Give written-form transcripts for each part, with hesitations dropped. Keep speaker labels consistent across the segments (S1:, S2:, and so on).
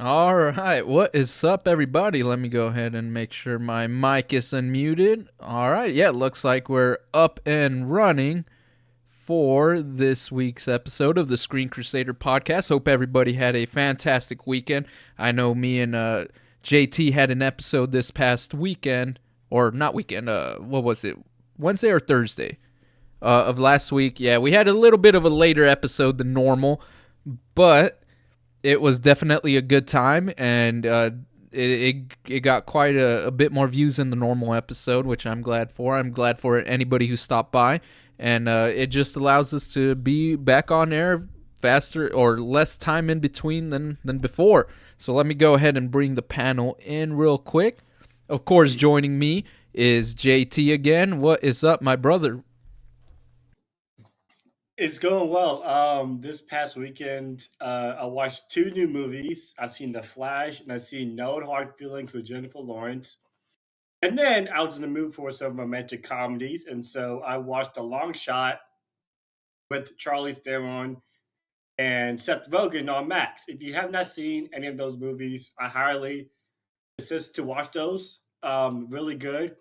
S1: All right, what is up, everybody? Let me go ahead and make sure my mic is unmuted. All right, yeah, looks like we're up and running for this week's episode of the Screen Crusader Podcast. Hope everybody had a fantastic weekend. I know me and JT had an episode this past weekend, or not weekend, what was it, Wednesday or Thursday of last week. Yeah, we had a little bit of a later episode than normal, but it was definitely a good time, and it got quite a bit more views than the normal episode, which I'm glad for. I'm glad for anybody who stopped by, and it just allows us to be back on air faster or less time in between than before. So let me go ahead and bring the panel in real quick. Of course, joining me is JT again. What is up, my brother?
S2: It's going well. This past weekend, I watched two new movies. I've seen The Flash and I've seen No Hard Feelings with Jennifer Lawrence. And then I was in the mood for some romantic comedies, and so I watched A Long Shot with Charlie Theron and Seth Rogen on Max. If you have not seen any of those movies, I highly insist to watch those. Really good.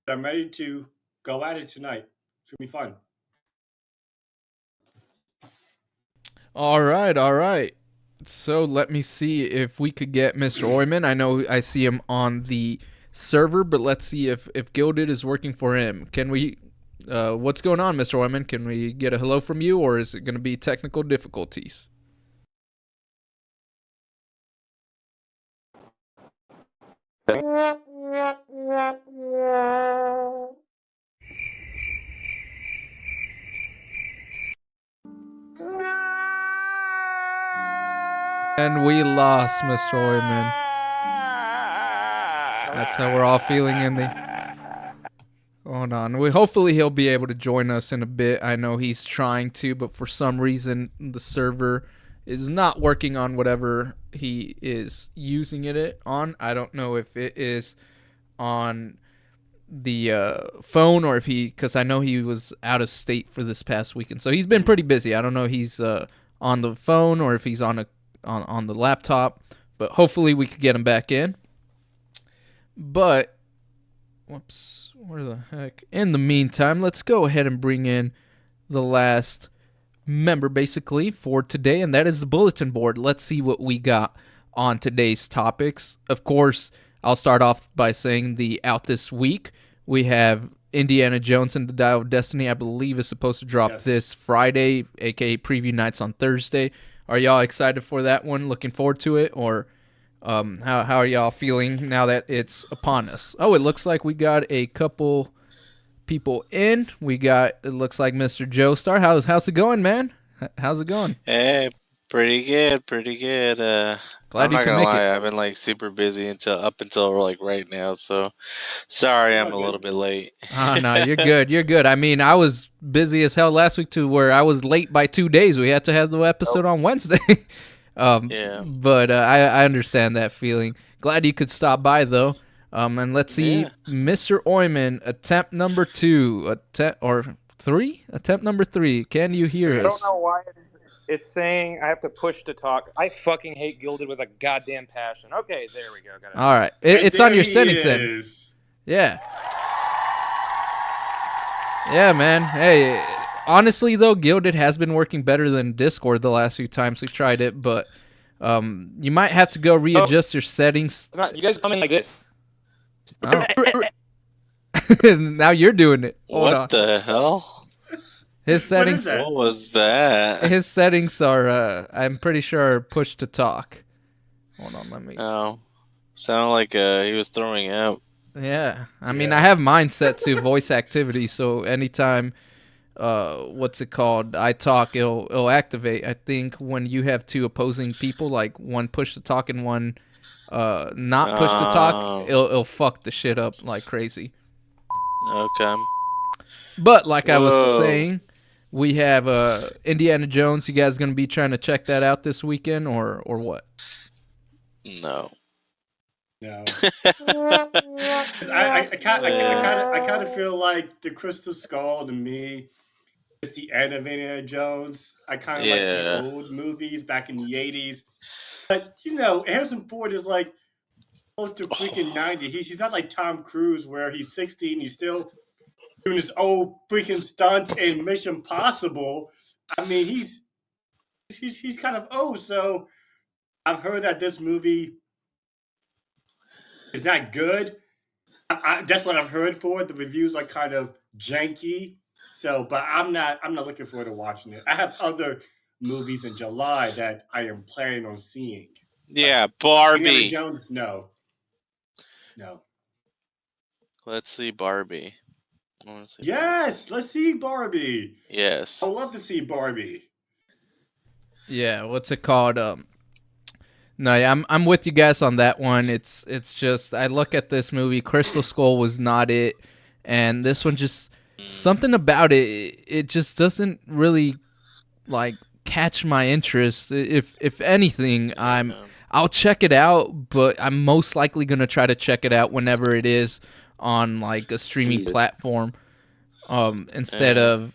S2: I'm ready to go at it tonight. It's gonna be fun.
S1: All right, all right. So let me see if we could get Mr. Oyman. I know I see him on the server, but let's see if Gilded is working for him. Can we? What's going on, Mr. Oyman? Can we get a hello from you, or is it going to be technical difficulties? And we lost Mr. Oyman. That's how we're all feeling in the. Hold on. Hopefully he'll be able to join us in a bit. I know he's trying to, but for some reason the server is not working on whatever he is using it on. I don't know if it is on the phone or if because I know he was out of state for this past weekend, so he's been pretty busy. I don't know if he's on the phone or if he's on the laptop, but hopefully we could get him back in. But whoops, where the heck? In the meantime, let's go ahead and bring in the last member basically for today, and that is the bulletin board. Let's see what we got on today's topics. Of course, I'll start off by saying the out this week. We have Indiana Jones and the Dial of Destiny, I believe, is supposed to drop this Friday, aka preview nights on Thursday. Are y'all excited for that one? Looking forward to it? Or how are y'all feeling now that it's upon us? Oh, it looks like we got a couple people in. It looks like Mr. Joe Star. How's it going, man? How's it going?
S3: Hey, pretty good, pretty good.
S1: Glad
S3: I'm
S1: you
S3: not
S1: can
S3: gonna
S1: make
S3: lie,
S1: it.
S3: I've been like super busy until like right now, so sorry I'm a little bit late.
S1: No, you're good. You're good. I mean, I was busy as hell last week too, where I was late by 2 days. We had to have the episode on Wednesday.
S3: Yeah.
S1: But I understand that feeling. Glad you could stop by though. And let's see,
S3: Yeah.
S1: Mr. Oyman, attempt number 2, attempt number 3. Can you hear us?
S4: I don't know why it's saying I have to push to talk. I fucking hate Gilded with a goddamn passion. Okay, there we go. Got it.
S1: All right, it's on your settings then. Yeah. Yeah, man. Hey, honestly though, Gilded has been working better than Discord the last few times we tried it, but you might have to go readjust your settings.
S4: You guys come in like this.
S1: Oh. Now you're doing it. Hold on.
S3: What the hell?
S1: His settings.
S2: What is that?
S3: What was that?
S1: His settings are, I'm pretty sure, are push to talk. Hold on, let me.
S3: Oh, sounded like he was throwing out.
S1: Yeah, I mean, I have mine set to voice activity, so anytime, what's it called? I talk, it'll activate. I think when you have two opposing people, like one push to talk and one not push to talk, it'll fuck the shit up like crazy.
S3: Okay.
S1: But like I was saying, we have Indiana Jones. You guys gonna be trying to check that out this weekend, or what?
S3: No.
S2: No. I kind of feel like the Crystal Skull to me is the end of Indiana Jones. I kind of like the old movies back in the 80s. But Harrison Ford is like close to freaking 90. He's not like Tom Cruise where he's 60 and he's still doing his old freaking stunts in Mission Impossible. I mean, he's kind of old. So I've heard that this movie is not good. That's what I've heard for it. The reviews are kind of janky. So, but I'm not looking forward to watching it. I have other movies in July that I am planning on seeing.
S3: Yeah,
S2: Indiana
S3: Barbie.
S2: Jones, no.
S3: Let's see Barbie.
S2: Yes, let's see Barbie.
S3: Yes.
S2: I would love to see Barbie.
S1: Yeah, what's it called? No, yeah, I'm with you guys on that one. It's just I look at this movie. Crystal Skull was not it, and this one just something about it. It just doesn't really like catch my interest. If anything, I'll check it out, but I'm most likely gonna try to check it out whenever it is on like a streaming platform, instead of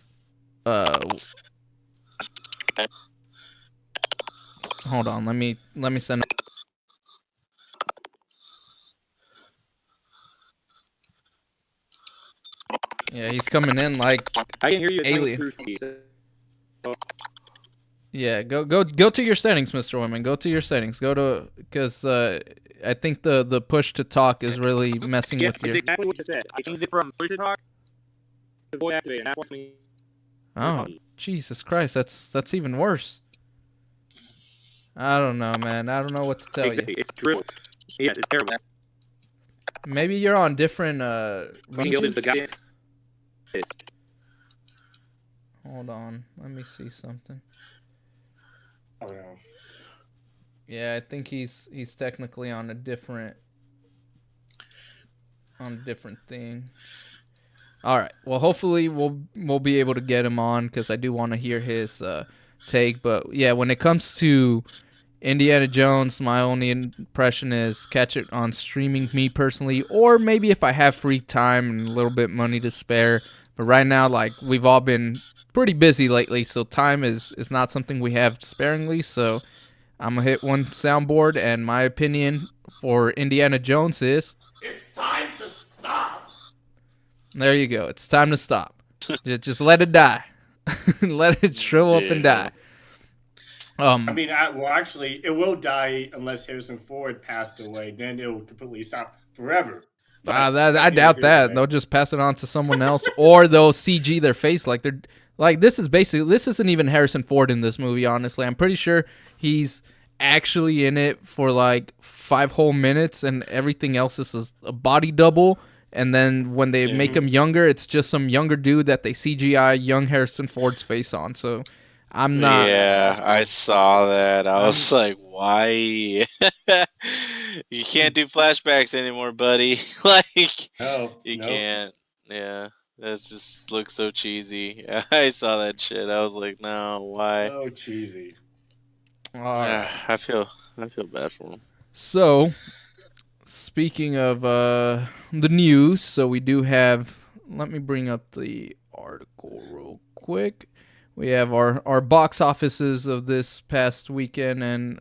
S1: Hold on, let me send. Yeah, he's coming in like
S4: I can hear you.
S1: alien. Yeah, go to your settings, Mr. Women. Go to your settings. Go to because I think the push to talk is really messing with your.
S4: Exactly what you said. I changed it from push to talk to voice activated. That wants me.
S1: Oh, Jesus Christ, that's even worse. I don't know, man. I don't know what to tell you.
S4: It's true. Yeah, it's terrible.
S1: Maybe you're on different regions. Hold on, let me see something.
S2: Oh no.
S1: Yeah, I think he's technically on a different thing. All right. Well, hopefully we'll be able to get him on because I do want to hear his take. But yeah, when it comes to Indiana Jones, my only impression is catch it on streaming, me personally, or maybe if I have free time and a little bit money to spare. But right now, like, we've all been pretty busy lately, so time is not something we have sparingly. So I'm going to hit one soundboard, and my opinion for Indiana Jones is...
S2: It's time to stop!
S1: There you go. It's time to stop. Just let it die. Let it shrivel up and die.
S2: I mean, actually, it will die unless Harrison Ford passed away. Then it will completely stop forever.
S1: I doubt that. They'll just pass it on to someone else, or they'll CG their face like they're like this isn't even Harrison Ford in this movie. Honestly, I'm pretty sure he's actually in it for like 5 whole minutes, and everything else is a body double. And then when they make him younger, it's just some younger dude that they CGI young Harrison Ford's face on. So I'm not.
S3: Yeah, I saw that. I was like, why? You can't do flashbacks anymore, buddy. Like, you can't. Yeah, that just looks so cheesy. I saw that shit. I was like, no, why?
S2: So cheesy.
S3: I feel bad for him.
S1: So, speaking of the news, so we do have. Let me bring up the article real quick. We have our box offices of this past weekend, and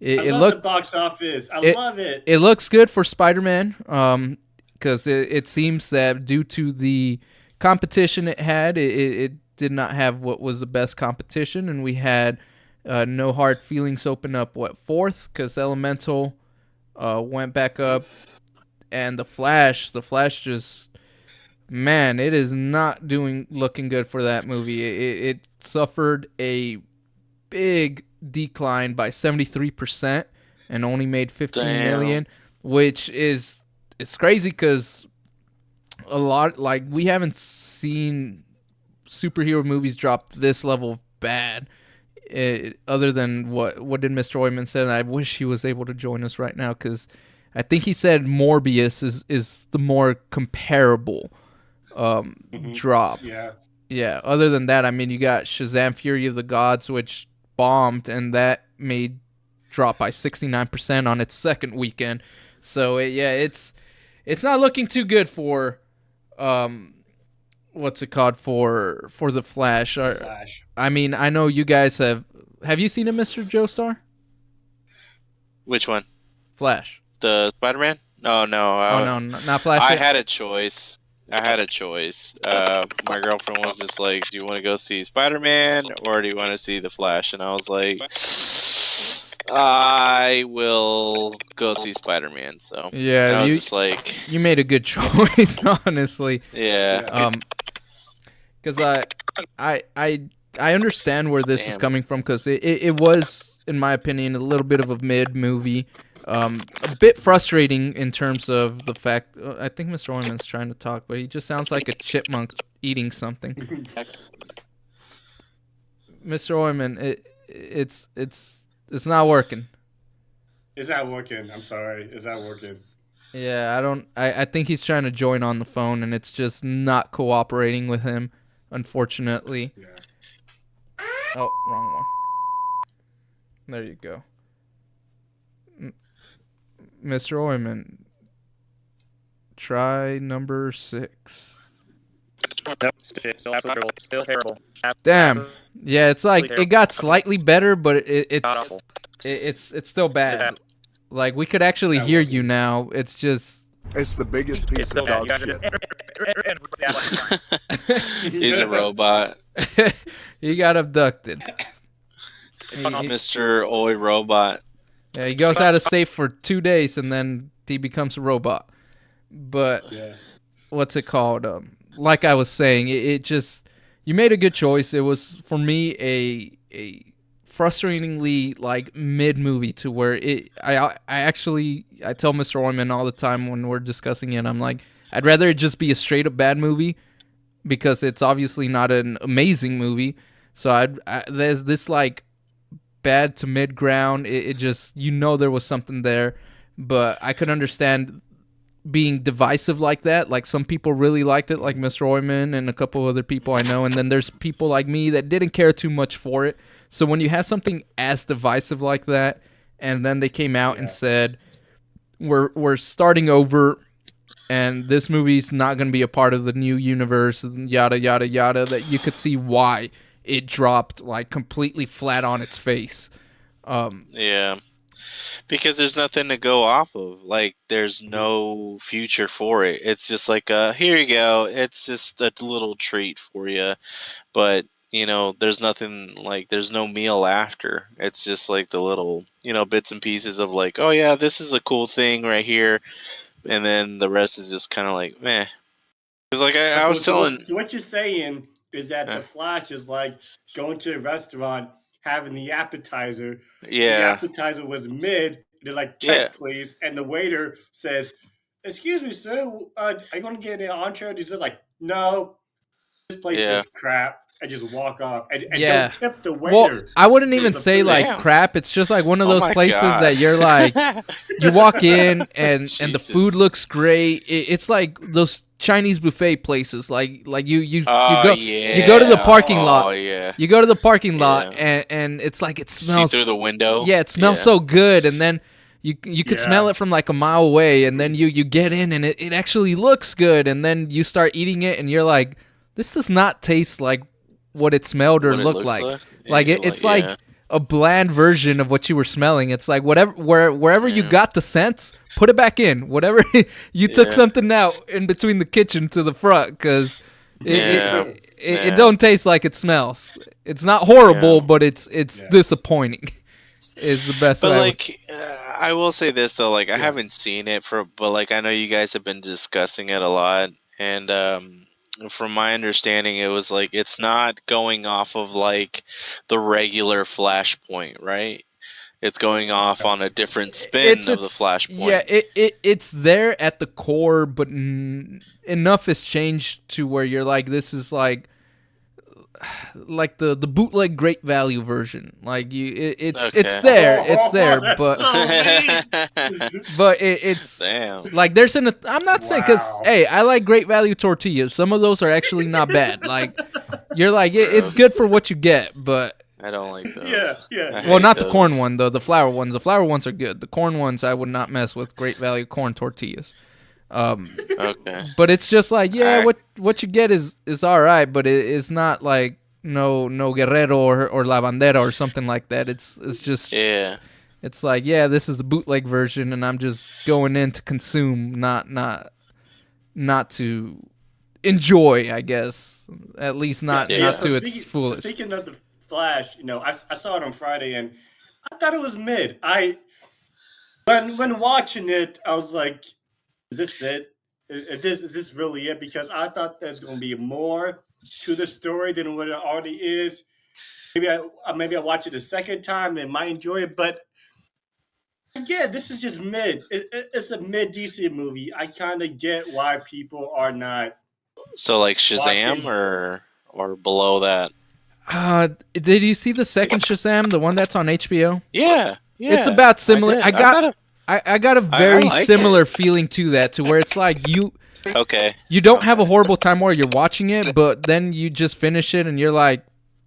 S2: I love the box office. I love it.
S1: It looks good for Spider-Man, because it seems that due to the competition it had, it did not have what was the best competition, and we had No Hard Feelings open up 4th, because Elemental went back up, and the Flash just. Man, it is not looking good for that movie. It suffered a big decline by 73% and only made $15 million, which is it's crazy because a lot like we haven't seen superhero movies drop this level of bad. Other than what did Mr. Oyman say? And I wish he was able to join us right now because I think he said Morbius is the more comparable. Drop. Yeah. Other than that, I mean, you got Shazam: Fury of the Gods, which bombed, and that made drop by 69% on its second weekend. So it's not looking too good for what's it called for the Flash. I mean, I know you guys have you seen it, Mr. Joestar?
S3: Which one?
S1: Flash.
S3: The Spider-Man? Oh no,
S1: not Flash.
S3: I had a choice. My girlfriend was just like, "Do you want to go see Spider-Man or do you want to see the Flash?" And I was like, "I will go see Spider-Man." So
S1: yeah,
S3: I was just like,
S1: you made a good choice, honestly.
S3: Yeah.
S1: Because I understand where this is coming from, because it was, in my opinion, a little bit of a mid movie. A bit frustrating in terms of the fact. I think Mr. Oyman's trying to talk, but he just sounds like a chipmunk eating something. Mr. Oyman, it's not working.
S2: It's not working. I'm sorry. It's not working.
S1: Yeah, I think he's trying to join on the phone, and it's just not cooperating with him, unfortunately.
S2: Yeah.
S1: Oh, wrong one. There you go. Mr. Oyman, try number 6.
S4: Still terrible.
S1: Damn. Yeah, it's like it got slightly better, but it's still bad. Like, we could actually hear you now. It's just...
S5: It's the biggest piece of dog shit.
S3: He's a robot.
S1: He got abducted.
S3: Mr. Oi Robot.
S1: Yeah, he goes out of state for 2 days, and then he becomes a robot. But what's it called? Like I was saying, it just, you made a good choice. It was, for me, a frustratingly like mid movie, to where I tell Mr. Oyman all the time when we're discussing it, I'm like, I'd rather it just be a straight up bad movie, because it's obviously not an amazing movie. So there's this like bad to mid ground. It just, there was something there, but I could understand being divisive like that. Like, some people really liked it, like Mr. Oyman and a couple other people I know, and then there's people like me that didn't care too much for it. So when you have something as divisive like that, and then they came out and said, we're starting over, and this movie's not going to be a part of the new universe, yada yada yada, that you could see why it dropped like completely flat on its face.
S3: Yeah, because there's nothing to go off of. Like, there's no future for it. It's just like, here you go. It's just a little treat for you. But, there's nothing, like, there's no meal after. It's just like the little, bits and pieces of like, oh yeah, this is a cool thing right here. And then the rest is just kind of like, meh. Because like I was telling...
S2: So what you're saying is that the Flash is like going to a restaurant, having the appetizer.
S3: Yeah.
S2: The appetizer was mid. They're like, check, please. And the waiter says, excuse me, sir, are you going to get an entree? He's like, no, this place is crap. I just walk off and don't tip the waiter.
S1: Well, I wouldn't even say like crap. It's just like one of those places that you're like, you walk in and the food looks great. It's like those Chinese buffet places. Like you go to the parking lot. You go to the parking lot and it's like, it smells.
S3: See through the window.
S1: Yeah, it smells so good, and then you could smell it from like a mile away, and then you get in and it actually looks good, and then you start eating it and you're like, this does not taste like what it smelled or looked like. It's like a bland version of what you were smelling. It's like wherever you got the scents, put it back in. Whatever you took something out in between the kitchen to the front, because it don't taste like it smells. It's not horrible, but it's disappointing. Is the best.
S3: But like, I will say this though, like I haven't seen it but like I know you guys have been discussing it a lot, and from my understanding, it was like, it's not going off of like the regular Flashpoint, right? It's going off on a different spin of the Flashpoint.
S1: Yeah, it's there at the core, but enough has changed to where you're like, this is like the bootleg Great Value version. Like it's there, but but it's like there's I'm not saying, because hey, I like Great Value tortillas. Some of those are actually not bad. Like, you're like, it's good for what you get, but
S3: I don't like those.
S2: Yeah.
S1: Well, not the corn one though. The flour ones. The flour ones are good. The corn ones, I would not mess with. Great Value corn tortillas.
S3: Okay.
S1: But it's just like, what you get is all right, but it's not like no Guerrero or La Bandera or something like that. It's just It's like, yeah, this is the bootleg version, and I'm just going in to consume, not to enjoy, I guess. At least not
S2: So
S1: to its fullest.
S2: Speaking of the Flash, I saw it on Friday, and I thought it was mid. When watching it, I was like, "Is this it? Is this really it?" Because I thought there's going to be more to the story than what it already is. Maybe I watch it a second time and might enjoy it, but yeah, this is just mid. It's a mid DC movie. I kind of get why people are not.
S3: So like Shazam or below that.
S1: Did you see the second Shazam, the one that's on HBO?
S3: Yeah.
S1: It's about similar. I got a very similar feeling to that, to where it's like you don't have a horrible time while you're watching it, but then you just finish it and you're like,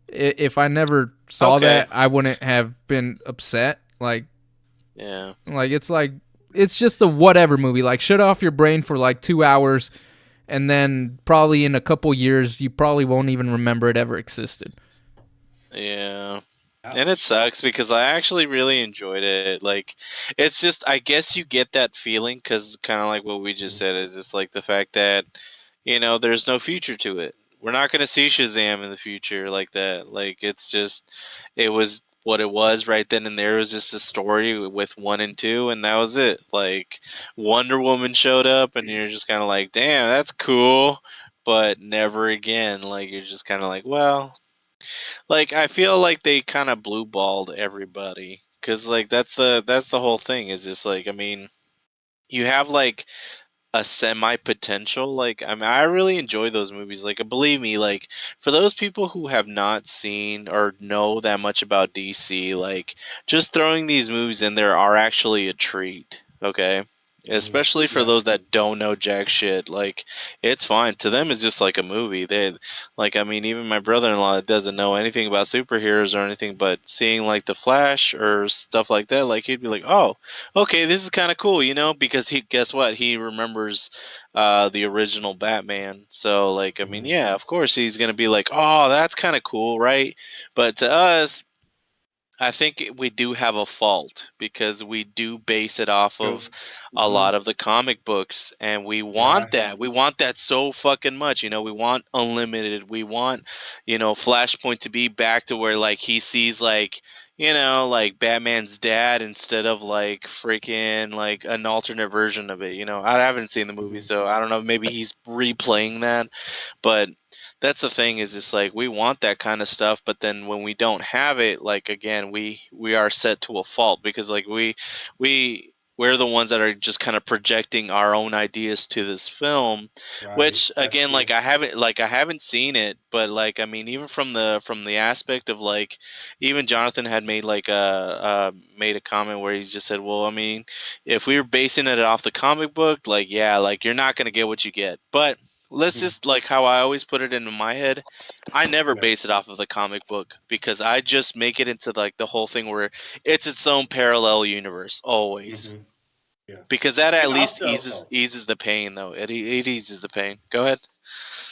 S1: if I never saw that, I wouldn't have been upset. Like,
S3: yeah,
S1: it's just a whatever movie. Like, shut off your brain for like 2 hours, and then probably in a couple years you probably won't even remember it ever existed.
S3: Yeah. And it sucks because I actually really enjoyed it. Like, it's just, I guess you get that feeling because kind of like what we just said is just like the fact that, there's no future to it. We're not going to see Shazam in the future like that. Like, it's just, it was what it was right then and there. It was just a story with 1 and 2, and that was it. Like, Wonder Woman showed up, and you're just kind of like, damn, that's cool, but never again. Like, you're just kind of like, well... Like, I feel like they kind of blue-balled everybody. Because, like, that's the whole thing. Is just, like, I mean, you have, like, a semi-potential. Like, I mean, I really enjoy those movies. Like, believe me, like, for those people who have not seen or know that much about DC, like, just throwing these movies in there are actually a treat, okay? Especially for those that don't know jack shit. Like, it's fine. To them, it's just like a movie. Like, I mean, even my brother-in-law that doesn't know anything about superheroes or anything, but seeing, like, The Flash or stuff like that, like, he'd be like, oh, okay, this is kind of cool, because guess what? He remembers the original Batman. So, like, I mean, yeah, of course he's going to be like, oh, that's kind of cool, right? But to us, I think we do have a fault because we do base it off of a lot of the comic books, and we want that. We want that so fucking much. We want Unlimited. We want, Flashpoint to be back to where, like, he sees, like, like Batman's dad instead of, like, freaking, like, an alternate version of it. I haven't seen the movie, so I don't know. Maybe he's replaying that, but that's the thing, is just like we want that kind of stuff, but then when we don't have it, like, again, we are set to a fault because, like, we're the ones that are just kind of projecting our own ideas to this film, which again, like, I haven't seen it, but, like, I mean, even from the aspect of, like, even Jonathan had made like made a comment where he just said, well, I mean, if we were basing it off the comic book, like, yeah, like, you're not gonna get what you get, but let's just, like, how I always put it into my head, I never base it off of the comic book because I just make it into, like, the whole thing where it's its own parallel universe always. Yeah. Because that at least eases the pain, though. It eases the pain. Go ahead.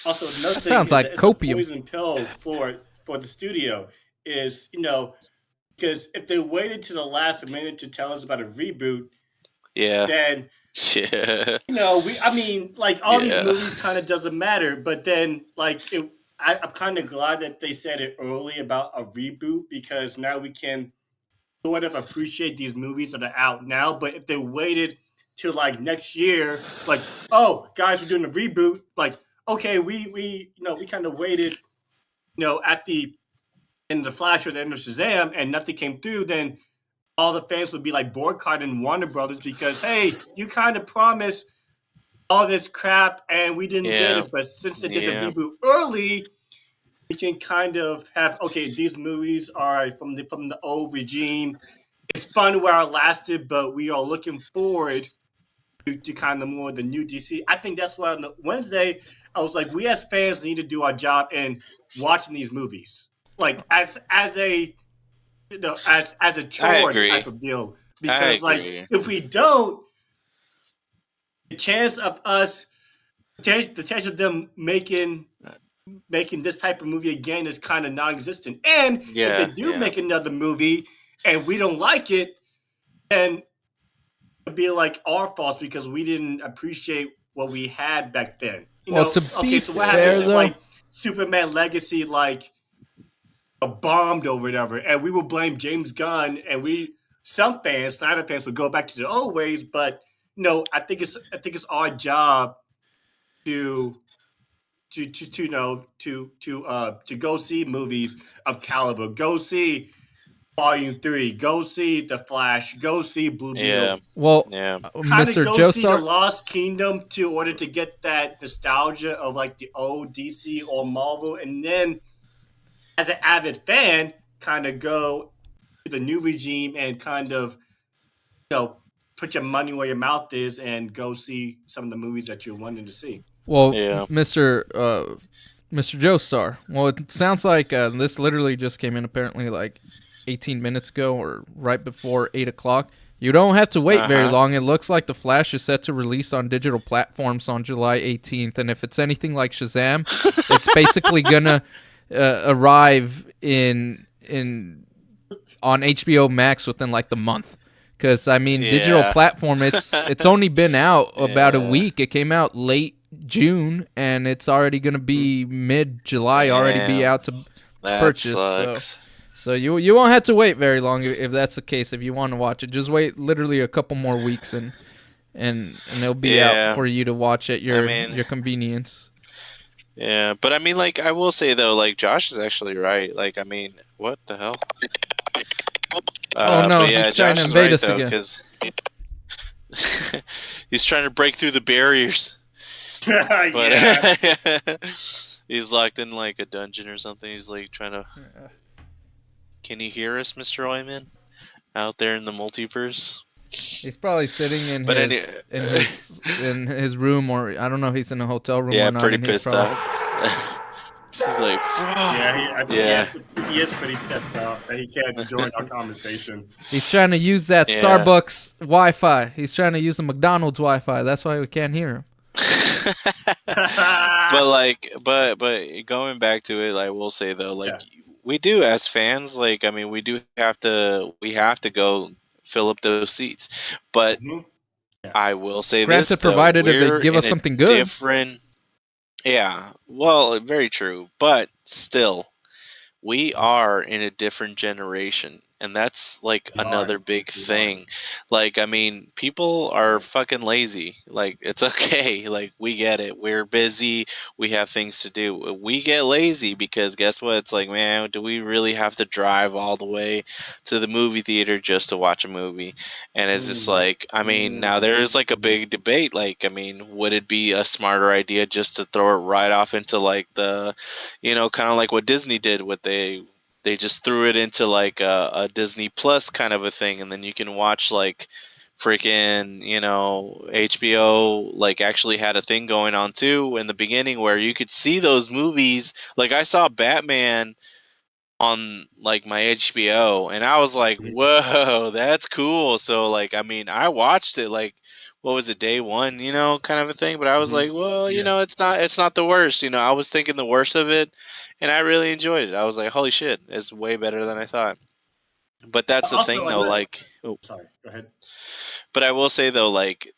S2: Also, another thing
S1: sounds like copium.
S2: It's a poison pill for the studio is, because if they waited to the last minute to tell us about a reboot, then I mean, like, all these movies kind of doesn't matter, but then, like, I'm kind of glad that they said it early about a reboot because now we can sort of appreciate these movies that are out now. But if they waited till, like, next year, like, oh, guys, we're doing a reboot, like, okay, we kind of waited, at the end of The Flash or the end of Shazam, and nothing came through, then all the fans would be like boycotting Warner Brothers because, hey, you kind of promised all this crap and we didn't get it. But since they did the reboot early, we can kind of have, okay, these movies are from the old regime. It's fun while it lasted, but we are looking forward to kind of more the new DC. I think that's why on the Wednesday I was like, we as fans need to do our job in watching these movies, like as a as a chore type of deal, because, like, if we don't, the chance of them making this type of movie again is kind of non-existent. And if they do make another movie and we don't like it, and it'd be like our fault because we didn't appreciate what we had back then.
S1: To be
S2: so what
S1: fair,
S2: happens if
S1: though,
S2: like Superman Legacy bombed or whatever, and we would blame James Gunn, and some fans, Snyder fans, would go back to the old ways. But I think it's our job to go see movies of caliber. Go see Volume 3. Go see The Flash. Go see Blue Beetle.
S3: Yeah.
S1: Well,
S2: Kind of
S1: Mr.
S2: go
S1: Joe
S2: see
S1: Star,
S2: The Lost Kingdom in order to get that nostalgia of like the old DC or Marvel, and then as an avid fan, kind of go to the new regime and kind of put your money where your mouth is and go see some of the movies that you're wanting to see.
S1: Well, Mr. Joe Star. Well, it sounds like this literally just came in apparently like 18 minutes ago or right before 8 o'clock. You don't have to wait very long. It looks like The Flash is set to release on digital platforms on July 18th, and if it's anything like Shazam, it's basically gonna arrive on HBO Max within like the month. Because digital platform, it's only been out about a week. It came out late June, and it's already going to be mid-July, already be out to purchase.
S3: Sucks.
S1: So you won't have to wait very long if that's the case. If you want to watch it, just wait literally a couple more weeks, and it'll be out for you to watch at your convenience.
S3: Yeah, but I will say though, Josh is actually right. What the hell?
S1: No, he's trying to invade us again.
S3: Because he's trying to break through the barriers. But he's locked in like a dungeon or something. He's trying to. Can you hear us, Mr. Oyman, out there in the multiverse?
S1: He's probably sitting in his room, or I don't know if he's in a hotel room or not.
S3: Pretty pissed off. He's like,
S2: he is pretty pissed off that he can't join our conversation.
S1: He's trying to use that Starbucks Wi-Fi. He's trying to use the McDonald's Wi-Fi. That's why we can't hear him.
S3: but going back to it, I will say though, we do as fans, we have to go fill up those seats. But I will say
S1: this, provided if they give us something good.
S3: Yeah, well, very true. But still, we are in a different generation. And that's another big thing. People are fucking lazy. It's okay. We get it. We're busy. We have things to do. We get lazy because guess what? It's man, do we really have to drive all the way to the movie theater just to watch a movie? And it's just now there's a big debate. Would it be a smarter idea just to throw it right off into the, kind of like what Disney did with they just threw it into a Disney Plus kind of a thing, and then you can watch freaking HBO actually had a thing going on too in the beginning where you could see those movies. I saw Batman on my HBO, and I was like, whoa, that's cool. So I watched it what was it, day one, kind of a thing. But I was like, well, it's not the worst. I was thinking the worst of it, and I really enjoyed it. I was like, holy shit, it's way better than I thought. But that's the thing, though.
S2: Sorry, go ahead.
S3: But I will say though,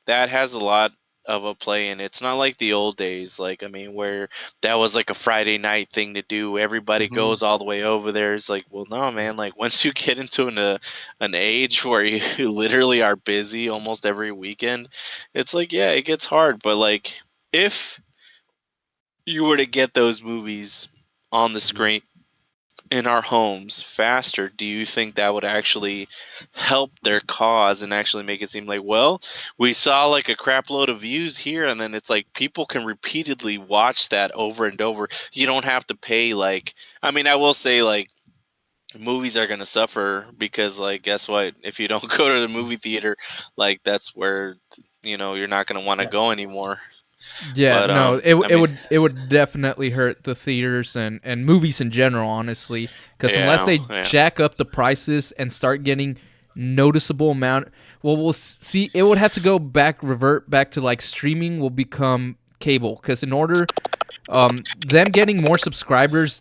S3: that has a lot of a play, and it's not like the old days. Where that was a Friday night thing to do. Everybody goes all the way over there. It's well, no, man. Once you get into an age where you literally are busy almost every weekend, it's it gets hard. But if you were to get those movies on the screen in our homes faster, do you think that would actually help their cause and actually make it seem well, we saw a crap load of views here, and then it's people can repeatedly watch that over and over. You don't have to pay I will say movies are going to suffer because guess what, if you don't go to the movie theater, that's where you're not going to want to go anymore.
S1: Yeah, but, it would definitely hurt the theaters and movies in general, honestly, because unless they jack up the prices and start getting noticeable amount, we'll see. It would have to revert back to streaming will become cable, because in order them getting more subscribers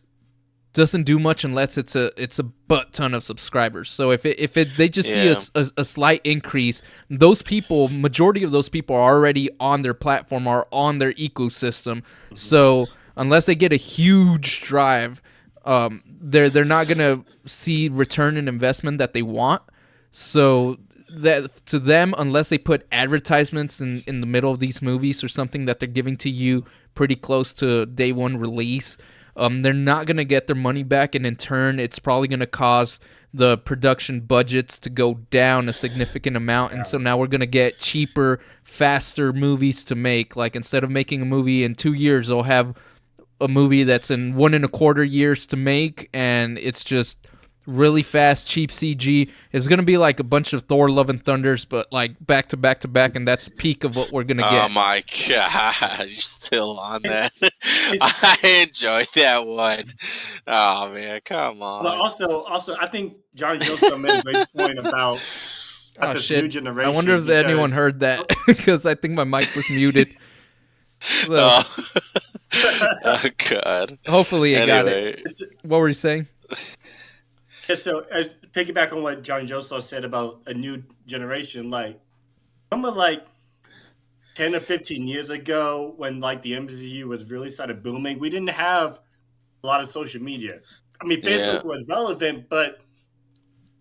S1: doesn't do much unless it's a butt ton of subscribers. So if they just see a slight increase, those people, majority of those people are already on their platform, are on their ecosystem. So unless they get a huge drive, they're not gonna see return in investment that they want. So that to them, unless they put advertisements in the middle of these movies or something that they're giving to you pretty close to day one release, they're not going to get their money back, and in turn, it's probably going to cause the production budgets to go down a significant amount, and so now we're going to get cheaper, faster movies to make. Like, instead of making a movie in 2 years, they'll have a movie that's in 1.25 years to make, and it's just really fast, cheap CG. It's going to be like a bunch of Thor Love and Thunders, but like back to back to back, and that's peak of what we're going to get.
S3: Oh my God, you're still on that. I enjoyed that one. Oh man, come on.
S2: But also, I think Johnny Joseph made a great point about this new generation.
S1: I wonder if anyone heard that, because I think my mic was muted. So,
S3: oh God.
S1: Hopefully you got it. What were you saying?
S2: Yeah, so piggyback on what Johnny Joseph said about a new generation, like, remember like 10 or 15 years ago when like the MCU was really started booming, we didn't have a lot of social media. I mean, Facebook was relevant, but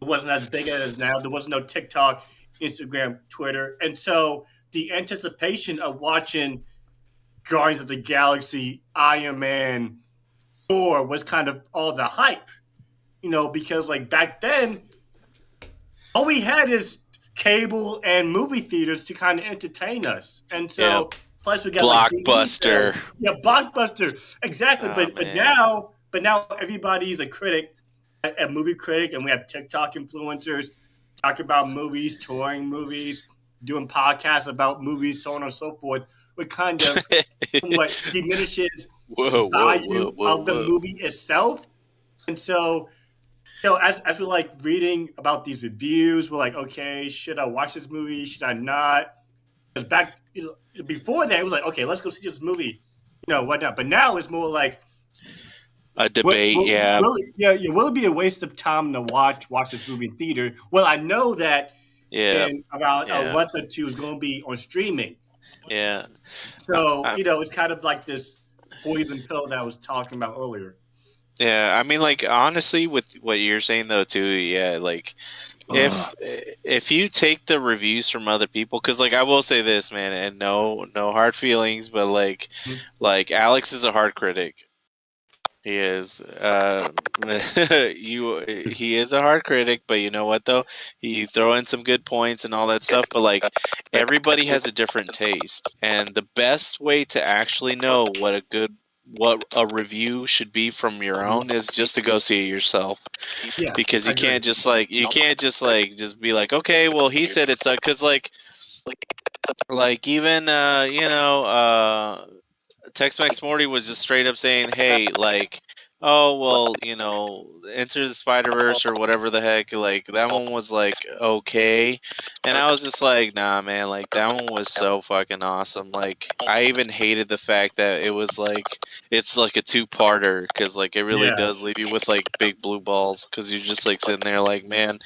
S2: it wasn't as big as it is now. There was no TikTok, Instagram, Twitter. And so the anticipation of watching Guardians of the Galaxy, Iron Man, Thor was kind of all the hype. You know, because like back then, all we had is cable and movie theaters to kind of entertain us, and so plus we got
S3: Blockbuster.
S2: Like, Blockbuster, exactly. But now everybody's a critic, a movie critic, and we have TikTok influencers talking about movies, touring movies, doing podcasts about movies, so on and so forth. Which kind of what diminishes the value of the movie itself, and so. You know, as we're like reading about these reviews, we're like, okay, should I watch this movie? Should I not? Because before that, it was like, okay, let's go see this movie, you know, whatnot. But now it's more like
S3: a debate.
S2: Will it be a waste of time to watch this movie in theater? Well, I know that in about a month or two is going to be on streaming.
S3: Yeah.
S2: So you know, it's kind of like this poison pill that I was talking about earlier.
S3: Yeah, I mean, like, honestly, with what you're saying though, too, like, if you take the reviews from other people, because like I will say this, man, and no hard feelings, but like Alex is a hard critic. He is. He is a hard critic, but you know what though? You throw in some good points and all that stuff, but like everybody has a different taste, and the best way to actually know what a review should be from your own is just to go see it yourself. Yeah, because you can't just just be like, okay, well he said it sucked, because like even Tex-Mex Morty was just straight up saying, hey, like, oh well, you know, Enter the Spider-Verse or whatever the heck, like that one was like okay, and I was just like, nah man, like that one was so fucking awesome. Like I even hated the fact that it was like it's like a two-parter, because like it really does leave you with like big blue balls, because you're just like sitting there like, man,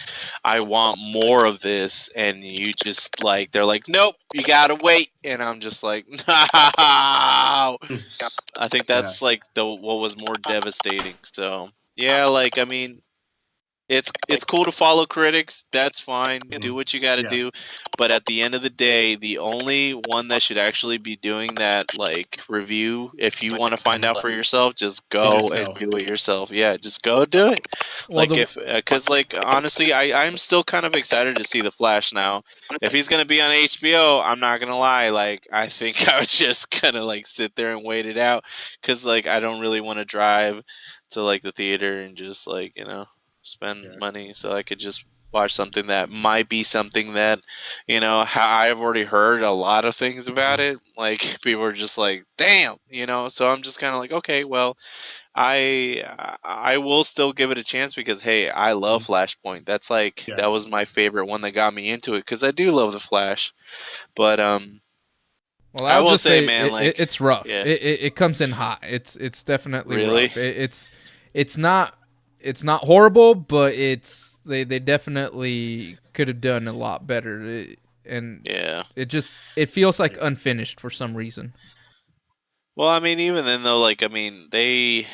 S3: I want more of this, and you just like, they're like, nope, you gotta wait, and I'm just like, no. I think that's like what was more devastating. So yeah, like I mean, it's cool to follow critics. That's fine. Do what you got to do. But at the end of the day, the only one that should actually be doing that like review, if you want to find out for yourself, just go and do it yourself. Yeah, just go do it. Well, like because like honestly, I'm still kind of excited to see The Flash now. If he's gonna be on HBO, I'm not gonna lie. Like I think I was just gonna like sit there and wait it out, because like I don't really want to drive to like the theater and just like, you know, spend money, so I could just watch something that might be something that, you know, I've already heard a lot of things about it. Like people are just like, damn, you know. So I'm just kind of like, okay, well, I will still give it a chance, because hey, I love Flashpoint. That's like that was my favorite one that got me into it, because I do love the Flash. But
S1: well, I will say, man, like it's rough. Yeah. It comes in hot. It's definitely
S3: really
S1: rough. it's not horrible, but they definitely could have done a lot better. It feels like unfinished for some reason.
S3: Well, I mean, even then though, like, I mean, they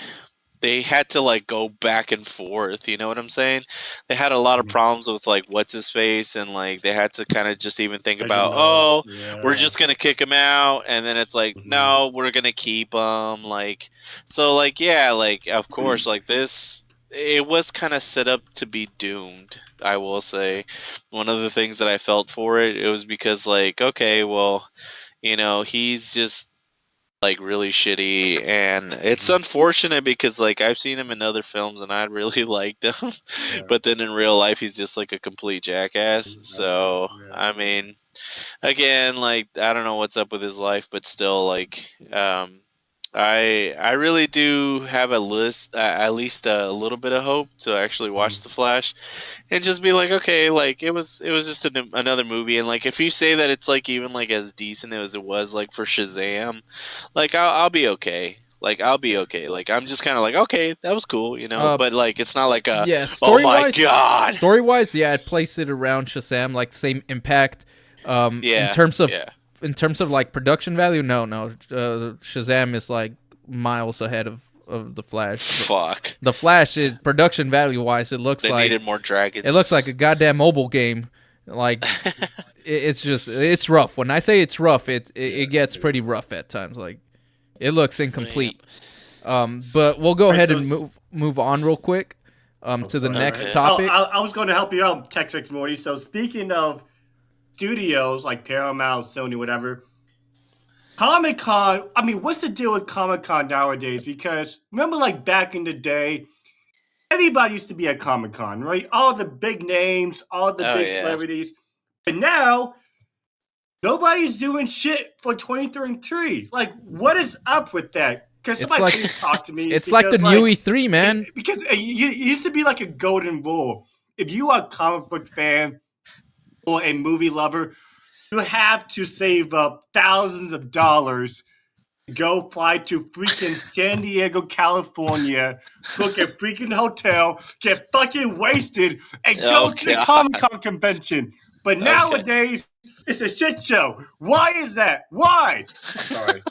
S3: had to like go back and forth, you know what I'm saying? They had a lot of problems with like what's his face, and like they had to kind of just even think about, we're just gonna kick him out, and then it's like, no, we're gonna keep him, like, so like, yeah, like, of course, like this, it was kind of set up to be doomed, I will say. One of the things that I felt for it was because, like, okay, well, you know, he's just like really shitty, and it's unfortunate because like I've seen him in other films and I really liked him, but then in real life he's just like a complete jackass. So I mean, again, like, I don't know what's up with his life, but still, like, I really do have at least a little bit of hope to actually watch The Flash, and just be like, okay, like it was just another movie, and like if you say that it's like even like as decent as it was like for Shazam, like I'll be okay. Like I'll be okay. Like I'm just kind of like, okay, that was cool, you know. But like it's not like oh my god.
S1: Story wise, yeah, I'd place it around Shazam, like same impact. In terms of like production value, no. Shazam is like miles ahead of the Flash.
S3: Fuck.
S1: The Flash is like production value wise, it looks
S3: they
S1: like
S3: needed more dragons.
S1: It looks like a goddamn mobile game. Like it's rough. When I say it's rough, it gets pretty rough at times. Like it looks incomplete. But we'll go ahead and move on real quick to the next topic.
S2: I was going to help you out, Tech6 Morty. So speaking of studios like Paramount, Sony, whatever, Comic-Con, I mean, what's the deal with Comic-Con nowadays? Because remember, like, back in the day, everybody used to be at Comic-Con, right? All the big names, all the big celebrities. And now, nobody's doing shit for 2023. Like, what is up with that? Because somebody please talk to me.
S1: It's like the new E3, man.
S2: Because it used to be like a golden rule. If you are a comic book fan or a movie lover, you have to save up thousands of dollars to go fly to freaking San Diego, California, book a freaking hotel, get fucking wasted, and go to the Comic-Con convention. But nowadays, it's a shit show. Why is that? Why? I'm sorry.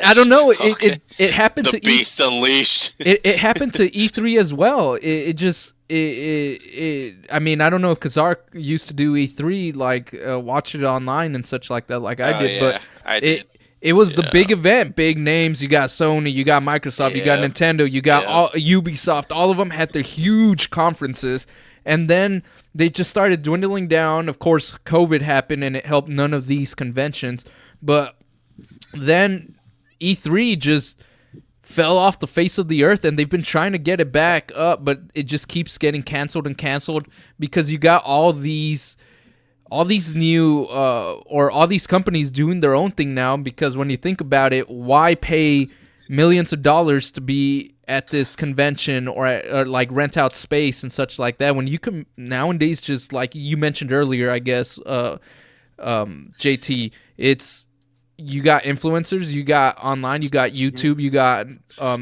S1: I don't know. It happened
S3: to Beast Unleashed.
S1: It happened to E3 as well. I mean, I don't know if Kazar used to do E3, like watch it online and such like that, like I did. But
S3: I did.
S1: It was the big event, big names. You got Sony, you got Microsoft, you got Nintendo, you got Ubisoft. All of them had their huge conferences, and then they just started dwindling down. Of course, COVID happened, and it helped none of these conventions. But then E3 just fell off the face of the earth, and they've been trying to get it back up, but it just keeps getting canceled because you got all these new or all these companies doing their own thing now. Because when you think about it, why pay millions of dollars to be at this convention or like rent out space and such like that when you can nowadays just, like you mentioned earlier, I guess, JT, it's you got influencers, you got online, you got YouTube, you got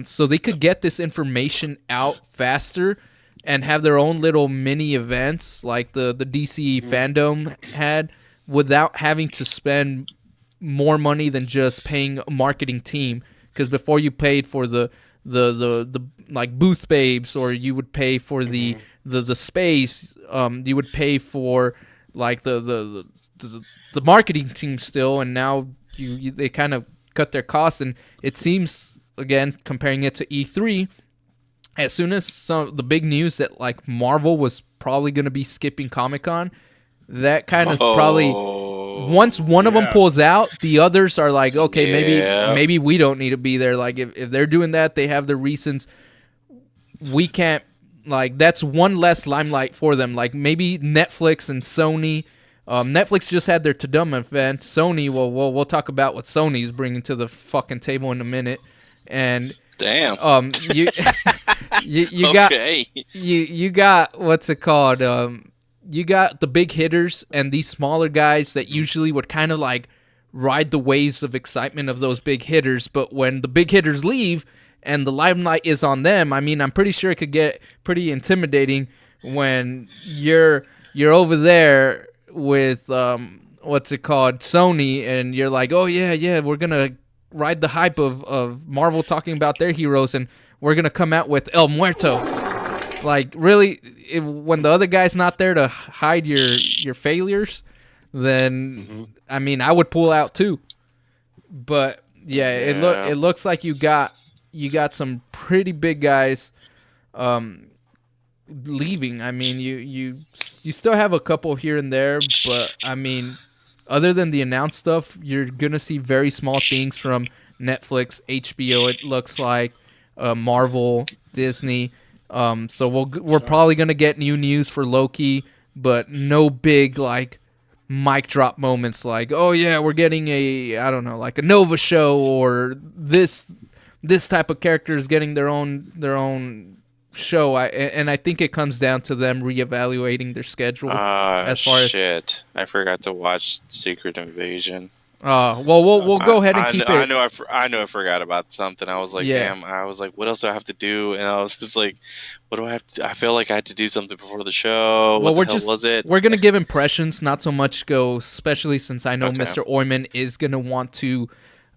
S1: so they could get this information out faster and have their own little mini events like the DC fandom had, without having to spend more money than just paying a marketing team. Because before, you paid for the like booth babes, or you would pay for the space, you would pay for like the marketing team still, and now they kind of cut their costs. And it seems, again, comparing it to E3, as soon as the big news that like Marvel was probably going to be skipping Comic-Con, that kind of probably, once one of them pulls out, the others are like, okay, maybe we don't need to be there. Like if they're doing that, they have their reasons. We can't, like, that's one less limelight for them. Like maybe Netflix and Sony. Netflix just had their Tudum event. Sony, well, we'll talk about what Sony's bringing to the fucking table in a minute. And
S3: damn,
S1: you got what's it called? You got the big hitters and these smaller guys that usually would kind of like ride the waves of excitement of those big hitters. But when the big hitters leave, and the limelight is on them, I mean, I'm pretty sure it could get pretty intimidating when you're over there with what's it called, Sony, and you're like, oh yeah, we're gonna ride the hype of Marvel talking about their heroes, and we're gonna come out with El Muerto. Like, really, when the other guy's not there to hide your failures, then I mean, I would pull out too. But yeah, it looks like you got some pretty big guys leaving. I mean, you still have a couple here and there, but I mean, other than the announced stuff, you're gonna see very small things from Netflix, HBO. It looks like Marvel, Disney. So we're probably gonna get new news for Loki, but no big like mic drop moments like, oh yeah, we're getting I don't know, like a Nova show, or this type of character is getting their own show. I think it comes down to them reevaluating their schedule. As far as
S3: shit, I forgot to watch Secret Invasion.
S1: Well, we'll go ahead and keep it.
S3: I know I forgot about something. I was like, damn. I was like, what else do I have to do? And I was just like, what do I have to? I feel like I had to do something before the show.
S1: Well,
S3: what the hell was it?
S1: We're gonna give impressions, not so much go, especially since I know Mr. Oyman is gonna want to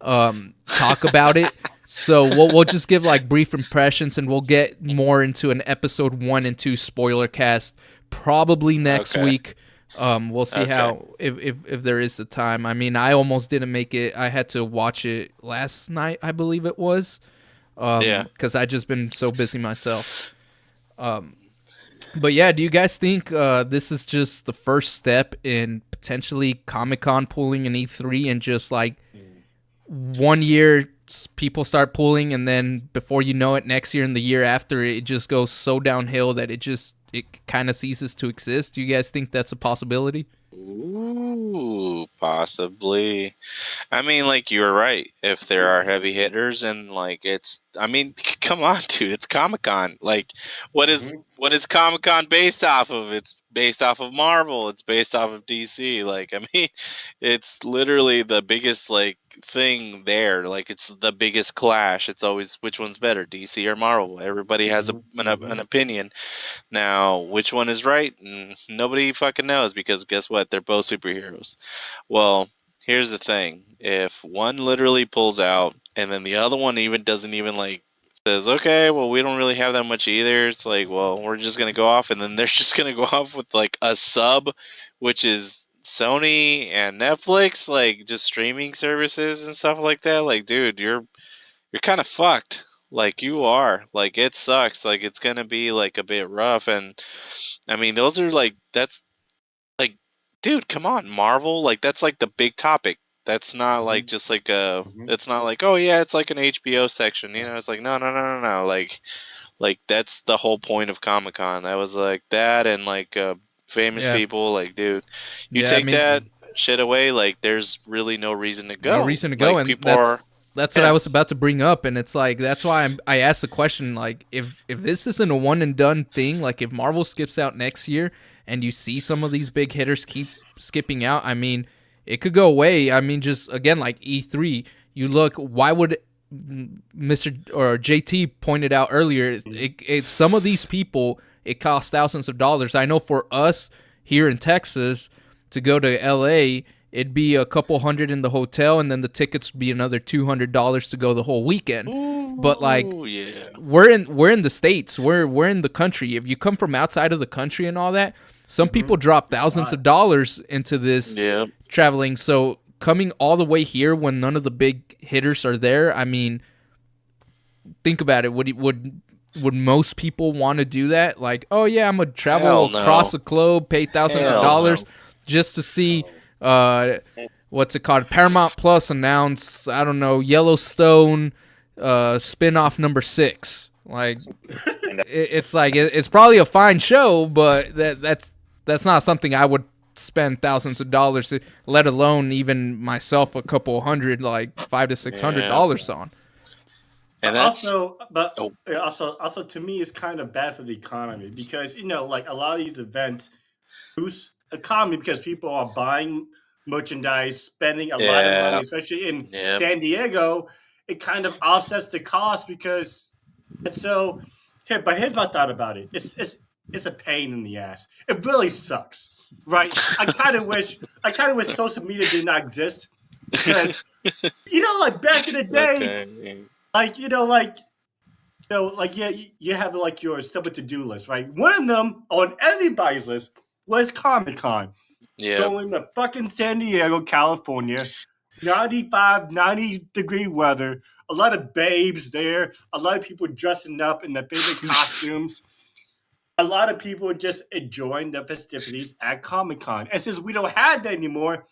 S1: talk about it. So we'll just give like brief impressions, and we'll get more into an episode 1 and 2 spoiler cast probably next week. We'll see how if there is the time. I mean, I almost didn't make it. I had to watch it last night, I believe it was. Because I just been so busy myself. But yeah, do you guys think this is just the first step in potentially Comic-Con pulling an E3, and just like 1 year people start pulling, and then before you know it, next year and the year after, it just goes so downhill that it kind of ceases to exist? Do you guys think that's a possibility?
S3: Ooh, possibly. I mean, like, you were right. If there are heavy hitters, and like I mean, come on, dude, it's Comic-Con. Like, what is Comic-Con based off of? It's based off of Marvel. It's based off of DC. Like, I mean, it's literally the biggest like thing there. Like, it's the biggest clash. It's always which one's better, DC or Marvel. Everybody has an opinion. Now, which one is right? Nobody fucking knows, because guess what? They're both superheroes. Well, here's the thing. If one literally pulls out, and then the other one doesn't even like says, okay, well, we don't really have that much either. It's like, well, we're just going to go off, and then they're just going to go off with like a sub, which is Sony and Netflix, like just streaming services and stuff like that. Like, dude, you're kind of fucked. Like, you are. Like, it sucks. Like, it's going to be like a bit rough. And I mean, those are like, that's like, dude, come on, Marvel. Like, that's like the big topic. That's not like just like it's not like, oh yeah, it's like an HBO section, you know. It's like no. Like that's the whole point of Comic-Con. That was like that, and like famous people. Like, dude, you take that shit away, like there's really no reason to go.
S1: No reason to go,
S3: like,
S1: and
S3: people
S1: that's what I was about to bring up, and it's like that's why I asked the question, like if this isn't a one and done thing, like if Marvel skips out next year and you see some of these big hitters keep skipping out, I mean, it could go away. I mean, just again, like E3, you look, why would Mr. or JT pointed out earlier, some of these people, it costs thousands of dollars. I know for us here in Texas to go to LA, it'd be a couple hundred in the hotel, and then the tickets would be another $200 to go the whole weekend. Ooh, but like, we're in the States, we're in the country. If you come from outside of the country and all that, some people drop thousands of dollars into this traveling. So coming all the way here when none of the big hitters are there, I mean, think about it. Would most people want to do that? Like, oh yeah, I'm gonna travel across the globe, pay thousands of dollars just to see what's it called? Paramount Plus announce, I don't know, Yellowstone spin-off number 6. Like, it's like it's probably a fine show, but that's not something I would spend thousands of dollars to, let alone even myself a couple hundred, like $500 to $600 on.
S2: And also to me, it's kind of bad for the economy, because like a lot of these events boost economy because people are buying merchandise, spending a lot of money, especially in San Diego. it kind of offsets the cost because, and so, but here's my thought about it. It's a pain in the ass. It really sucks, right? I kind of wish social media did not exist because, like back in the day, you have like your simple to-do list, right? One of them on everybody's list was Comic-Con.
S3: Yeah.
S2: Going to fucking San Diego, California, 90-degree weather, a lot of babes there, a lot of people dressing up in their favorite costumes, a lot of people just enjoying the festivities at Comic-Con. And since we don't have that anymore,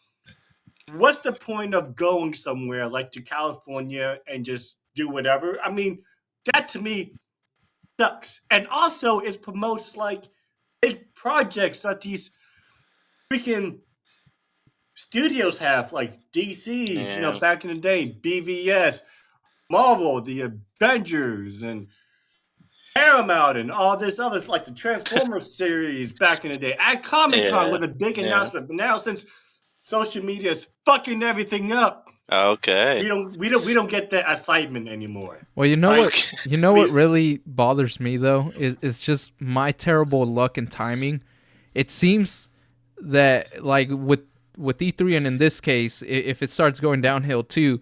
S2: what's the point of going somewhere like to California and just do whatever? I mean, that to me sucks. And also it promotes like big projects that these freaking studios have, like DC, back in the day, BVS, Marvel, the Avengers, and Paramount, and all this other, like the Transformers series back in the day. At Comic-Con with a big announcement, but now since social media is fucking everything up,
S3: okay,
S2: we don't get that excitement anymore.
S1: Well, what really bothers me though is just my terrible luck and timing. It seems that like with E3, and in this case, if it starts going downhill too,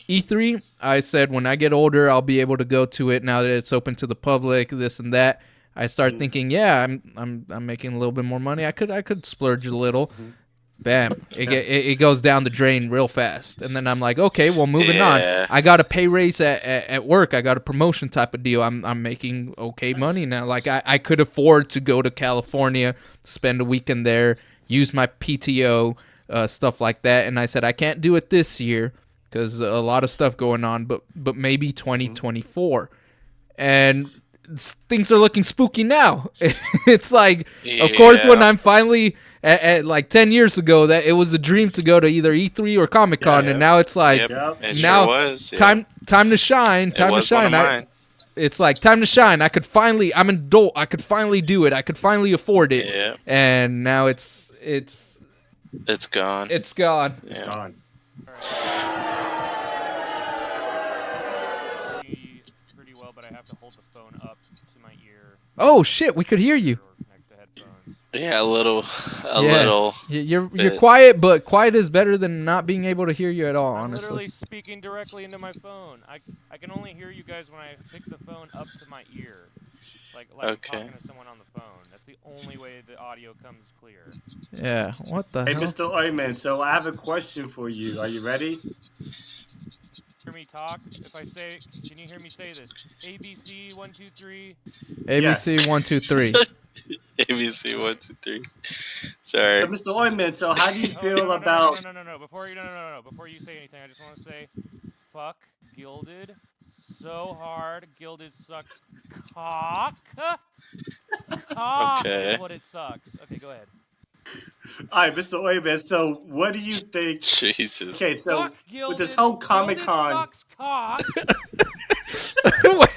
S1: E3, I said when I get older, I'll be able to go to it now that it's open to the public, this and that. I start thinking, I'm making a little bit more money. I could splurge a little. Bam, it goes down the drain real fast, and then I'm like, okay, well, moving on. I got a pay raise at work. I got a promotion type of deal. I'm making okay money now. Like I could afford to go to California, spend a weekend there, use my PTO, stuff like that. And I said I can't do it this year because a lot of stuff going on, but maybe 2024, and things are looking spooky now. It's like, of course, when I'm finally at like 10 years ago, that it was a dream to go to either E3 or Comic-Con, and now it's like, time to shine, it's like time to shine. I'm an adult. I could finally do it. I could finally afford it.
S3: Yeah.
S1: And now it's
S3: gone.
S1: It's gone.
S2: It's gone.
S4: Pretty well, but I have to hold the phone up to my ear.
S1: Oh shit, we could hear you.
S3: Yeah, a little.
S1: You're quiet, but quiet is better than not being able to hear you at all.
S4: I'm
S1: honestly,
S4: literally speaking directly into my phone. I can only hear you guys when I pick the phone up to my ear, like I'm talking to someone on the phone. That's the only way the audio comes clear.
S1: Yeah. What the hell?
S2: Hey, Mr. Oyman, so I have a question for you. Are you ready?
S4: Hear me talk? If I say, can you hear me say this? ABC 1 2 3.
S1: ABC 1 2 3.
S3: ABC 1 2 3. Sorry.
S2: So, Mr. Oyman, so how do you feel about?
S4: No. Before you say anything, I just want to say, fuck Gilded so hard. Gilded sucks cock. Cock is what it sucks. Okay, go ahead.
S2: All right, Mr. Oyman, so what do you think?
S3: Jesus.
S2: Okay, so with this whole Comic-Con.
S4: Sucks cock.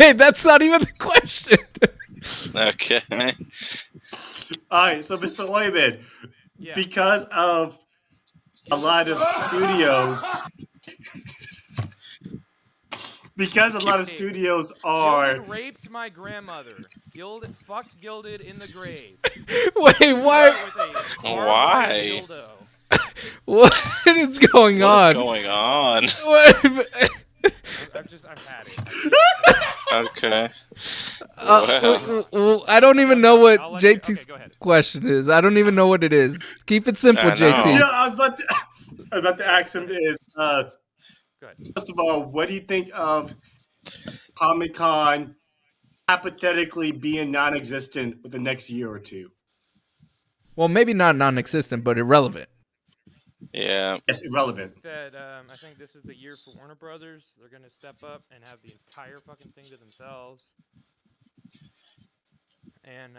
S1: Wait, that's not even the question.
S3: Okay.
S2: All right, so Mr. Oyman, because of a lot of studios, are
S4: Gilded raped my grandmother. Fucked Gilded in the grave.
S1: Wait, why?
S3: Why?
S1: What is going on?
S3: What's going on?
S4: I've had it.
S3: Okay.
S1: Well, I don't even know what JT's
S4: okay,
S1: question is. I don't even know what it is. Keep it simple, JT.
S2: Yeah, I was about to ask him is, first of all, what do you think of Comic-Con hypothetically being non-existent with the next year or two?
S1: Well, maybe not non-existent, but irrelevant.
S3: Yeah.
S2: It's irrelevant.
S4: I think this is the year for Warner Brothers. They're going to step up and have the entire fucking thing to themselves. And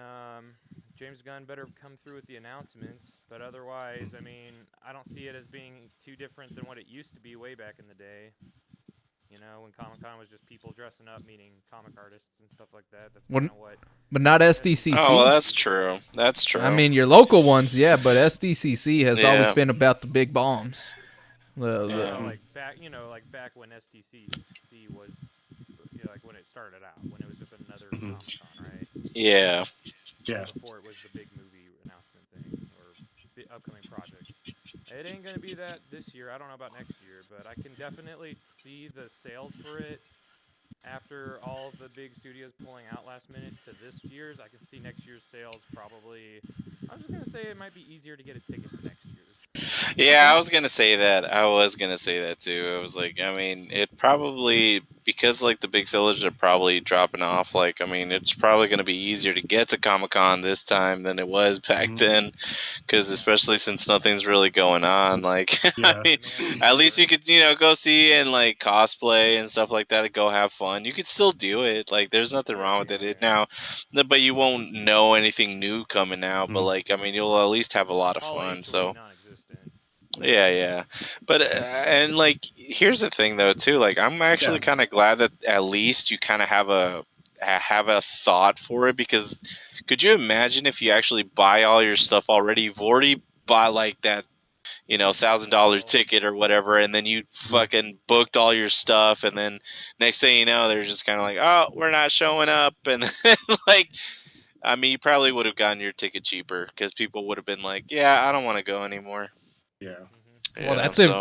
S4: James Gunn better come through with the announcements. But otherwise, I mean, I don't see it as being too different than what it used to be way back in the day. You know, when Comic-Con was just people dressing up, meaning comic artists and stuff like that. That's kind of what.
S1: But not SDCC.
S3: Oh, well, that's true. That's true.
S1: I mean, your local ones, yeah, but SDCC has always been about the big bombs.
S4: Like back when SDCC was, like when it started out, when it was just another Comic-Con, right?
S3: Yeah.
S4: Before it was the big movie announcement thing or the upcoming projects. It ain't gonna be that this year. I don't know about next year, but I can definitely see the sales for it. After all the big studios pulling out last minute to this year's, I can see next year's sales probably. I'm just gonna say it might be easier to get a ticket to next year's.
S3: Yeah, I was gonna say that. I was gonna say that too. I was like, I mean, it probably because like the big sellers are probably dropping off. Like, I mean, it's probably gonna be easier to get to Comic-Con this time than it was back then, because especially since nothing's really going on. Like, I mean, at least you could go see and like cosplay and stuff like that and go have fun. You could still do it. Like, there's nothing wrong with it now, but you won't know anything new coming out. But like, I mean, you'll at least have a lot of fun. So. Yeah. But and like here's the thing though too, like I'm actually kind of glad that at least you kind of have a thought for it, because could you imagine if you actually buy all your stuff already? You've already bought like that $1,000 ticket or whatever, and then you fucking booked all your stuff, and then next thing you know they're just kind of like, oh, we're not showing up, and then, like, I mean, you probably would have gotten your ticket cheaper because people would have been like, yeah, I don't want to go anymore.
S2: Yeah.
S1: Well,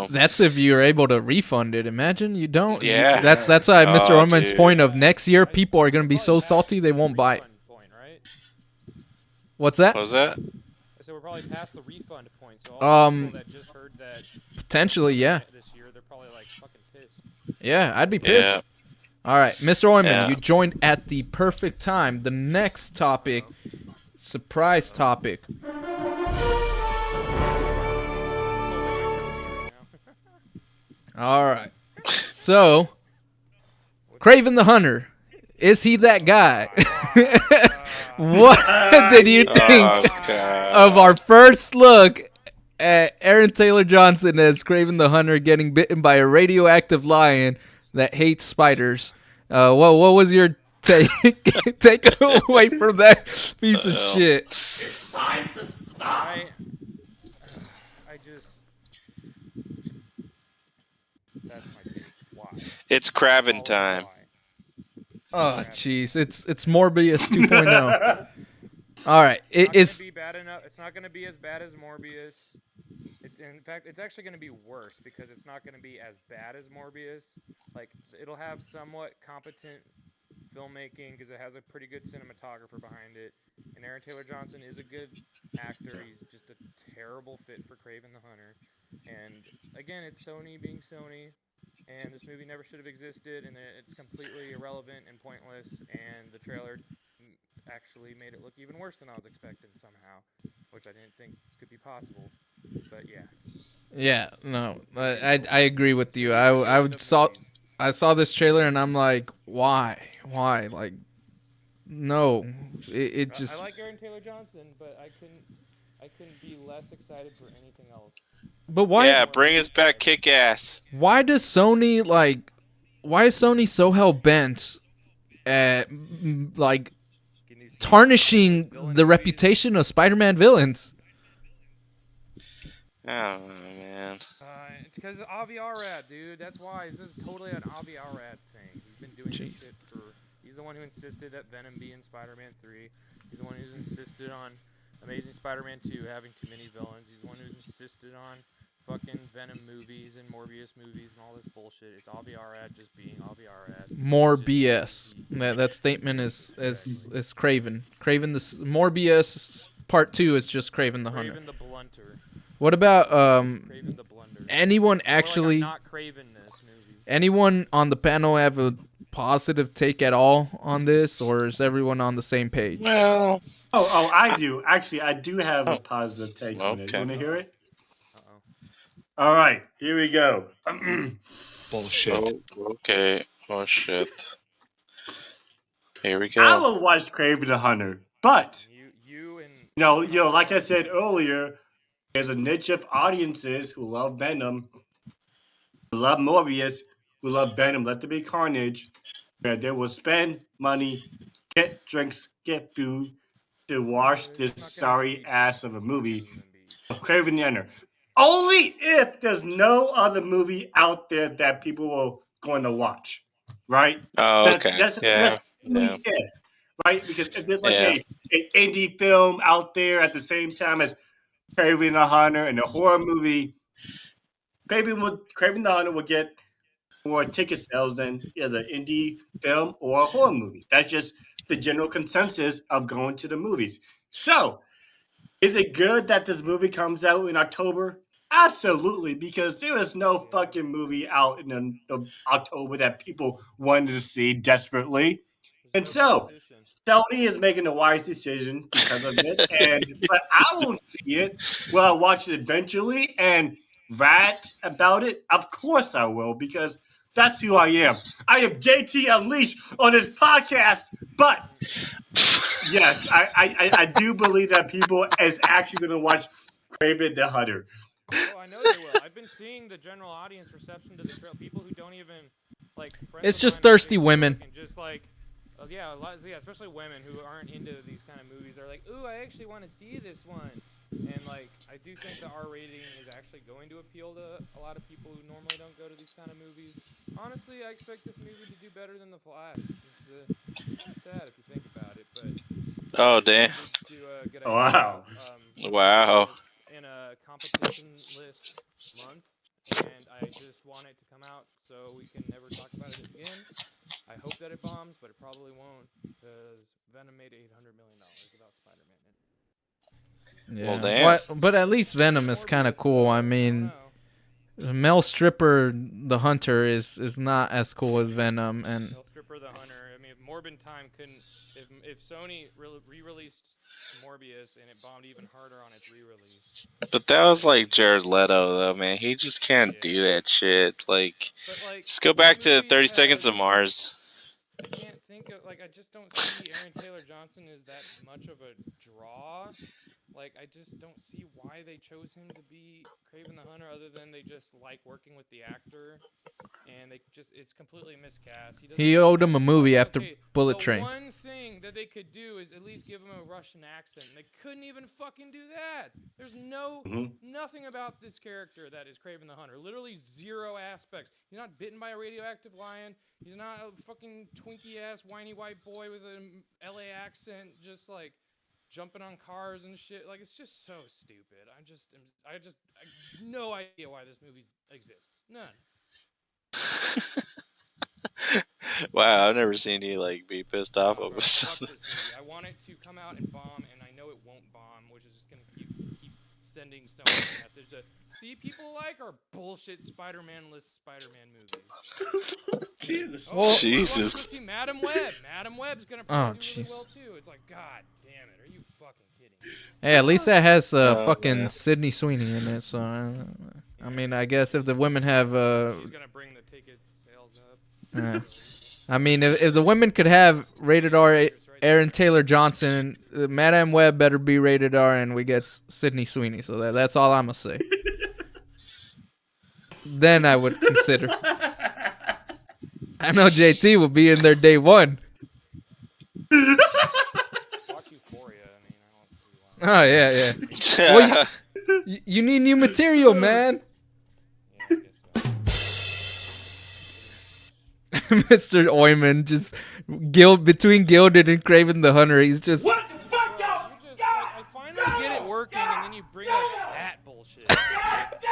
S1: that's if you're able to refund it. Imagine you don't.
S3: Yeah.
S1: That's why Mr. Orman's point of next year, people are going to be so salty they won't buy it. What's that?
S3: What was that?
S4: I said we're probably past the refund point. So all the people that just heard that
S1: potentially, yeah.
S4: This year, they're probably like fucking pissed.
S1: Yeah, I'd be pissed. Yeah. All right, Mr. Orman, you joined at the perfect time. The next topic, surprise topic. All right. So, Kraven the Hunter, is he that guy? What did you think of our first look at Aaron Taylor Johnson as Kraven the Hunter getting bitten by a radioactive lion that hates spiders? What was your take away from that piece of shit?
S4: It's time to stop. That's my take. Why?
S3: It's Kraven time.
S1: Oh, jeez. It's Morbius 2.0. All right. It's
S4: be bad enough. It's not going to be as bad as Morbius. In fact, it's actually going to be worse because it's not going to be as bad as Morbius. Like, it'll have somewhat competent filmmaking because it has a pretty good cinematographer behind it. And Aaron Taylor Johnson is a good actor. He's just a terrible fit for Kraven the Hunter. And again, it's Sony being Sony. And this movie never should have existed, and it's completely irrelevant and pointless, and the trailer actually made it look even worse than I was expecting somehow, which I didn't think could be possible, but yeah.
S1: Yeah, no, I agree with you. I saw this trailer, and I'm like, why? Like, no, it just...
S4: I like Aaron Taylor Johnson, but I couldn't be less excited for anything else.
S1: But why?
S3: Yeah, bring us back, Kick-Ass.
S1: Why is Sony so hell bent at like tarnishing the reputation of Spider-Man villains?
S3: Oh man.
S4: It's because of Avi Arad, dude. That's why. This is totally an Avi Arad thing. He's been doing this shit for. He's the one who insisted that Venom be in Spider-Man 3. He's the one who's insisted on Amazing Spider-Man 2 having too many villains. He's the one who's insisted on fucking Venom movies and Morbius movies and all this bullshit. It's Avi Arad just being Avi Arad.
S1: More BS. That statement is Kraven. Kraven the more BS. Part 2 is just Kraven the Hunter.
S4: Kraven the Blunter.
S1: What about
S4: Kraven the Blunder.
S1: Anyone actually?
S4: Like I'm not Kraven this movie.
S1: Anyone on the panel have a positive take at all on this, or is everyone on the same page?
S3: Well,
S2: I do. Actually, I do have a positive take on it. You want to hear it? All right, here we go.
S3: Bullshit. Okay. Oh shit. Here we go.
S2: I will watch Kraven the Hunter, but you like I said earlier, there's a niche of audiences who love Venom, who love Morbius, who love Venom. Let there be carnage. Where they will spend money, get drinks, get food to watch this sorry ass of a movie of Kraven the Hunter. Only if there's no other movie out there that people are going to watch, right?
S3: Oh, okay.
S2: That's only if, right? Because if there's like an indie film out there at the same time as Craven the Hunter and a horror movie, Craven the Hunter will get more ticket sales than either indie film or a horror movie. That's just the general consensus of going to the movies. So, is it good that this movie comes out in October? Absolutely, because there is no fucking movie out in October that people wanted to see desperately. And so, Sony is making a wise decision because of it. But I won't see it. Will I watch it eventually and rant about it? Of course I will, because that's who I am. I am JT Unleashed on this podcast, but yes, I do believe that people is actually going to watch Craven the Hunter.
S4: Oh, I know they will. I've been seeing the general audience reception to the trailer. People who don't even like.
S1: It's just thirsty women.
S4: Just like, yeah, especially women who aren't into these kind of movies. They're like, ooh, I actually want to see this one. And like, I do think the R rating is actually going to appeal to a lot of people who normally don't go to these kind of movies. Honestly, I expect this movie to do better than The Flash. It's sad if you think about it, but.
S3: Oh damn!
S2: Wow!
S3: Wow!
S4: In a competition-less month, and I just want it to come out so we can never talk about it again. I hope that it bombs, but it probably won't, because Venom made $800 million without Spider-Man in it.
S1: Yeah.
S3: Well, damn.
S1: But at least Venom is kind of cool. I mean, Mel Stripper the Hunter is not as cool as Venom, and
S4: Mel Stripper the Hunter. I mean, if Morbin Time couldn't, if Sony re-released Morbius and it bombed even harder on its re-release.
S3: But that was like Jared Leto, though, man. He just can't do that shit. Like, just go back to 30 Seconds of Mars.
S4: I can't think of, like, I just don't see Aaron Taylor Johnson as that much of a draw. Like, I just don't see why they chose him to be Craven the Hunter, other than they just like working with the actor, and it's completely miscast.
S1: He owed him a movie after Bullet Train.
S4: The one thing that they could do is at least give him a Russian accent. They couldn't even fucking do that. There's nothing about this character that is Craven the Hunter. Literally zero aspects. He's not bitten by a radioactive lion. He's not a fucking twinkie-ass whiny white boy with an LA accent, just like jumping on cars and shit. Like, it's just so stupid. I have no idea why this movie exists. None.
S3: Wow, I've never seen you like be pissed off over something.
S4: I want it to come out and bomb, and I know it won't bomb, which is just gonna keep sending so much message to see people like our bullshit Spider-Man-less Spider-Man movies.
S2: Jesus.
S4: Oh,
S3: Jesus.
S4: See Madam Web. Madam Web's gonna probably do really well too. It's like, god damn it, are you fucking kidding me?
S1: Hey, at least that has fucking Sydney Sweeney in it. So I mean, I guess if the women have
S4: she's gonna bring the ticket sales up.
S1: I mean, if the women could have rated R Aaron Taylor Johnson, Madame Web better be rated R, and we get Sydney Sweeney. So that's all I'm gonna say. Then I would consider. I know JT will be in there day one.
S4: Watch Euphoria. I mean, I don't see why.
S1: Oh yeah. Well, you need new material, man.
S4: Yeah, I guess so.
S1: Mr. Oyman just between Gilded and Craven the Hunter. He's just.
S4: What the fuck, I finally get it working, and then you bring up that bullshit.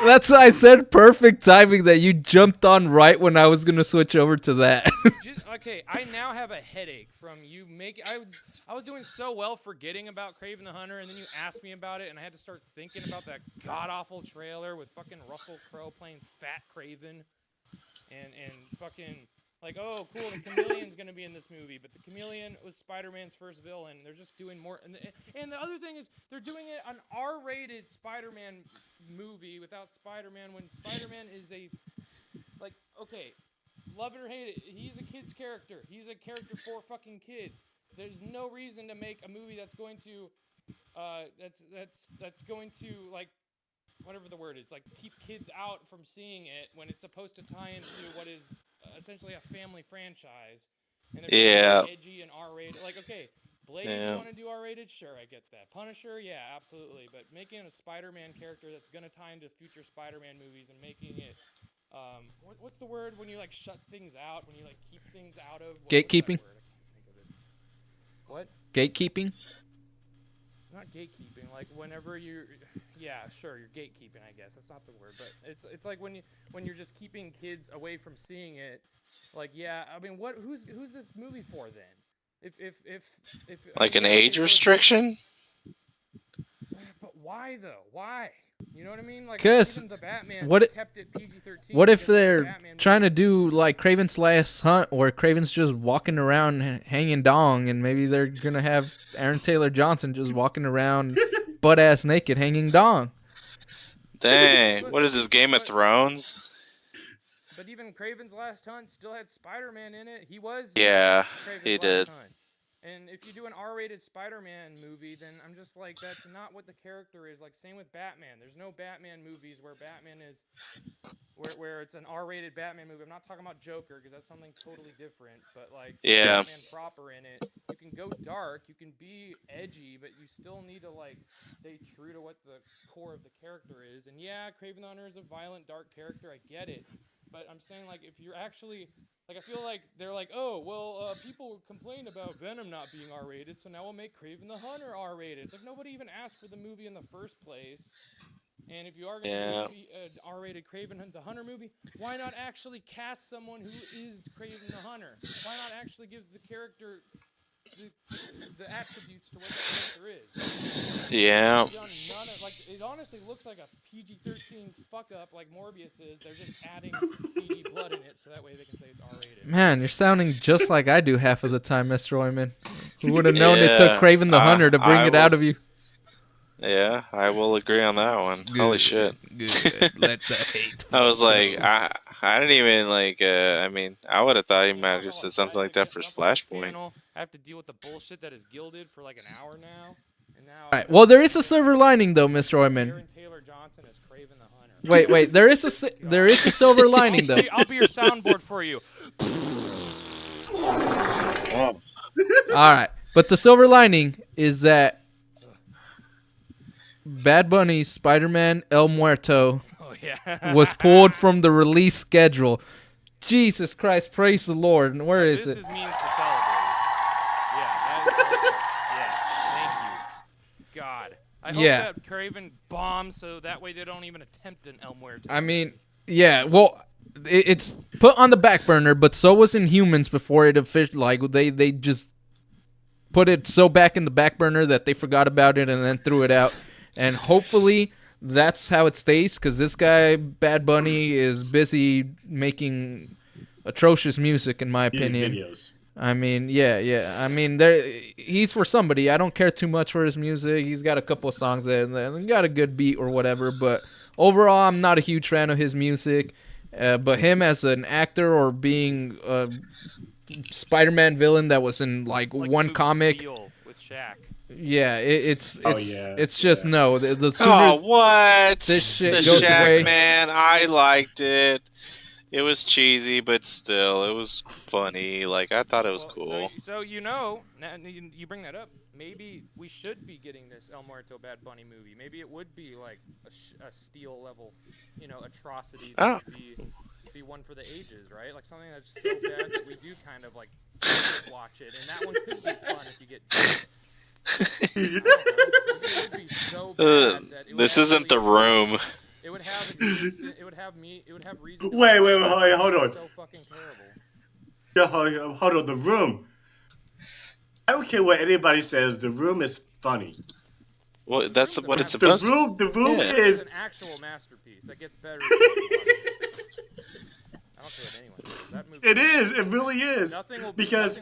S1: That's why I said perfect timing that you jumped on right when I was gonna switch over to that.
S4: Okay, I now have a headache from you making. I was doing so well forgetting about Craven the Hunter, and then you asked me about it, and I had to start thinking about that god awful trailer with fucking Russell Crowe playing Fat Craven, and fucking. Like, oh, cool, the Chameleon's going to be in this movie, but the Chameleon was Spider-Man's first villain. They're just doing more. And the other thing is, they're doing it an R-rated Spider-Man movie without Spider-Man, when Spider-Man is like, okay, love it or hate it, he's a kid's character. He's a character for fucking kids. There's no reason to make a movie that's going to, that's going to, like, whatever the word is, like, keep kids out from seeing it when it's supposed to tie into what is essentially a family franchise. And they're edgy and R-rated. Like, okay, Blade, you want to do R-rated? Sure, I get that. Punisher, yeah, absolutely. But making a Spider-Man character that's going to tie into future Spider-Man movies and making it, what's the word when you like shut things out, when you like keep things out of?
S1: Gatekeeping.
S4: I can't think of it. What?
S1: Gatekeeping.
S4: Not gatekeeping. Like whenever yeah, sure, you're gatekeeping. I guess that's not the word, but it's like when you're just keeping kids away from seeing it. Like, yeah, I mean, who's this movie for then? If
S3: like an age restriction?
S4: But why though? Why? You know what I mean? Like,
S1: because
S4: even the Batman kept it PG-13.
S1: What if they're trying to do like Kraven's Last Hunt, where Kraven's just walking around hanging dong, and maybe they're gonna have Aaron Taylor Johnson just walking around butt ass naked hanging dong?
S3: Dang, what is this, Game of Thrones?
S4: But even Kraven's Last Hunt still had Spider-Man in it. He was.
S3: Yeah,
S4: Kraven's
S3: he
S4: Last
S3: did.
S4: Hunt. And if you do an R-rated Spider-Man movie, then I'm just like, that's not what the character is. Like, same with Batman. There's no Batman movies where Batman is, where it's an R-rated Batman movie. I'm not talking about Joker, because that's something totally different. But, like, Batman proper in it, you can go dark, you can be edgy, but you still need to, like, stay true to what the core of the character is. And yeah, Kraven the Hunter is a violent, dark character. I get it. But I'm saying, like, if you're actually... Like, I feel like they're like, oh, well, people complained about Venom not being R-rated, so now we'll make Kraven the Hunter R-rated. It's like nobody even asked for the movie in the first place. And if you are going to make an R-rated Kraven the Hunter movie, why not actually cast someone who is Kraven the Hunter? Why not actually give the character the attributes to what the character is?
S3: Yeah.
S4: It honestly looks like a PG-13 fuck-up like Morbius is. They're just adding CG blood in it so that way they can say it's R-rated.
S1: Man, you're sounding just like I do half of the time, Mr. Oyman. Who would have known it took Kraven the Hunter to bring it out of you?
S3: Yeah, I will agree on that one.
S1: Good,
S3: Holy shit.
S1: Good. Let the hate
S3: I was like, I didn't even, like, I mean, I would have thought he might have said something like that for Flashpoint.
S4: I have to deal with the bullshit that is gilded for like an hour now. And now
S1: right. Well, there is a silver lining, though, Mr. Oyman.
S4: Aaron Taylor Johnson is Kraven the Hunter.
S1: Wait. There is a silver lining, though.
S4: I'll be your soundboard for you.
S1: All right. But the silver lining is that Bad Bunny's Spider-Man El Muerto was pulled from the release schedule. Jesus Christ, praise the Lord. And where is it?
S4: This is means to celebrate. Yeah, that is celebrate. Yes, thank you. God. I hope that Kraven bombs so that way they don't even attempt an El Muerto.
S1: I mean, yeah, well, it's put on the back burner, but so was Inhumans before it officially, like, they just put it so back in the back burner that they forgot about it and then threw it out. And hopefully that's how it stays, because this guy, Bad Bunny, is busy making atrocious music, in my opinion.
S2: Videos.
S1: I mean, yeah. I mean, he's for somebody. I don't care too much for his music. He's got a couple of songs that got a good beat or whatever, but overall, I'm not a huge fan of his music. But him as an actor or being a Spider-Man villain that was in like one comic.
S4: Steel with Shaq.
S1: Yeah, it's just no. The sooner
S3: oh, what?
S1: This shit
S3: the
S1: goes
S3: Shaq
S1: away.
S3: Man, I liked it. It was cheesy, but still, it was funny. Like, I thought it was cool.
S4: So now you bring that up. Maybe we should be getting this El Muerto Bad Bunny movie. Maybe it would be like a Steel level, atrocity that would be one for the ages, right? Like something that's so bad that we do kind of like watch it, and that one could be fun if you get. It would be so bad that
S3: this isn't The Room.
S4: It would have existence. It would have reason.
S2: Wait, hold on.
S4: So fucking terrible.
S2: Yeah, hold on. The Room. I don't care what anybody says. The Room is funny.
S3: Well, that's what it's supposed to be.
S2: The Room is
S4: an actual masterpiece that gets better. I don't care what anyone says. That movie.
S2: It is. It really is.
S4: Nothing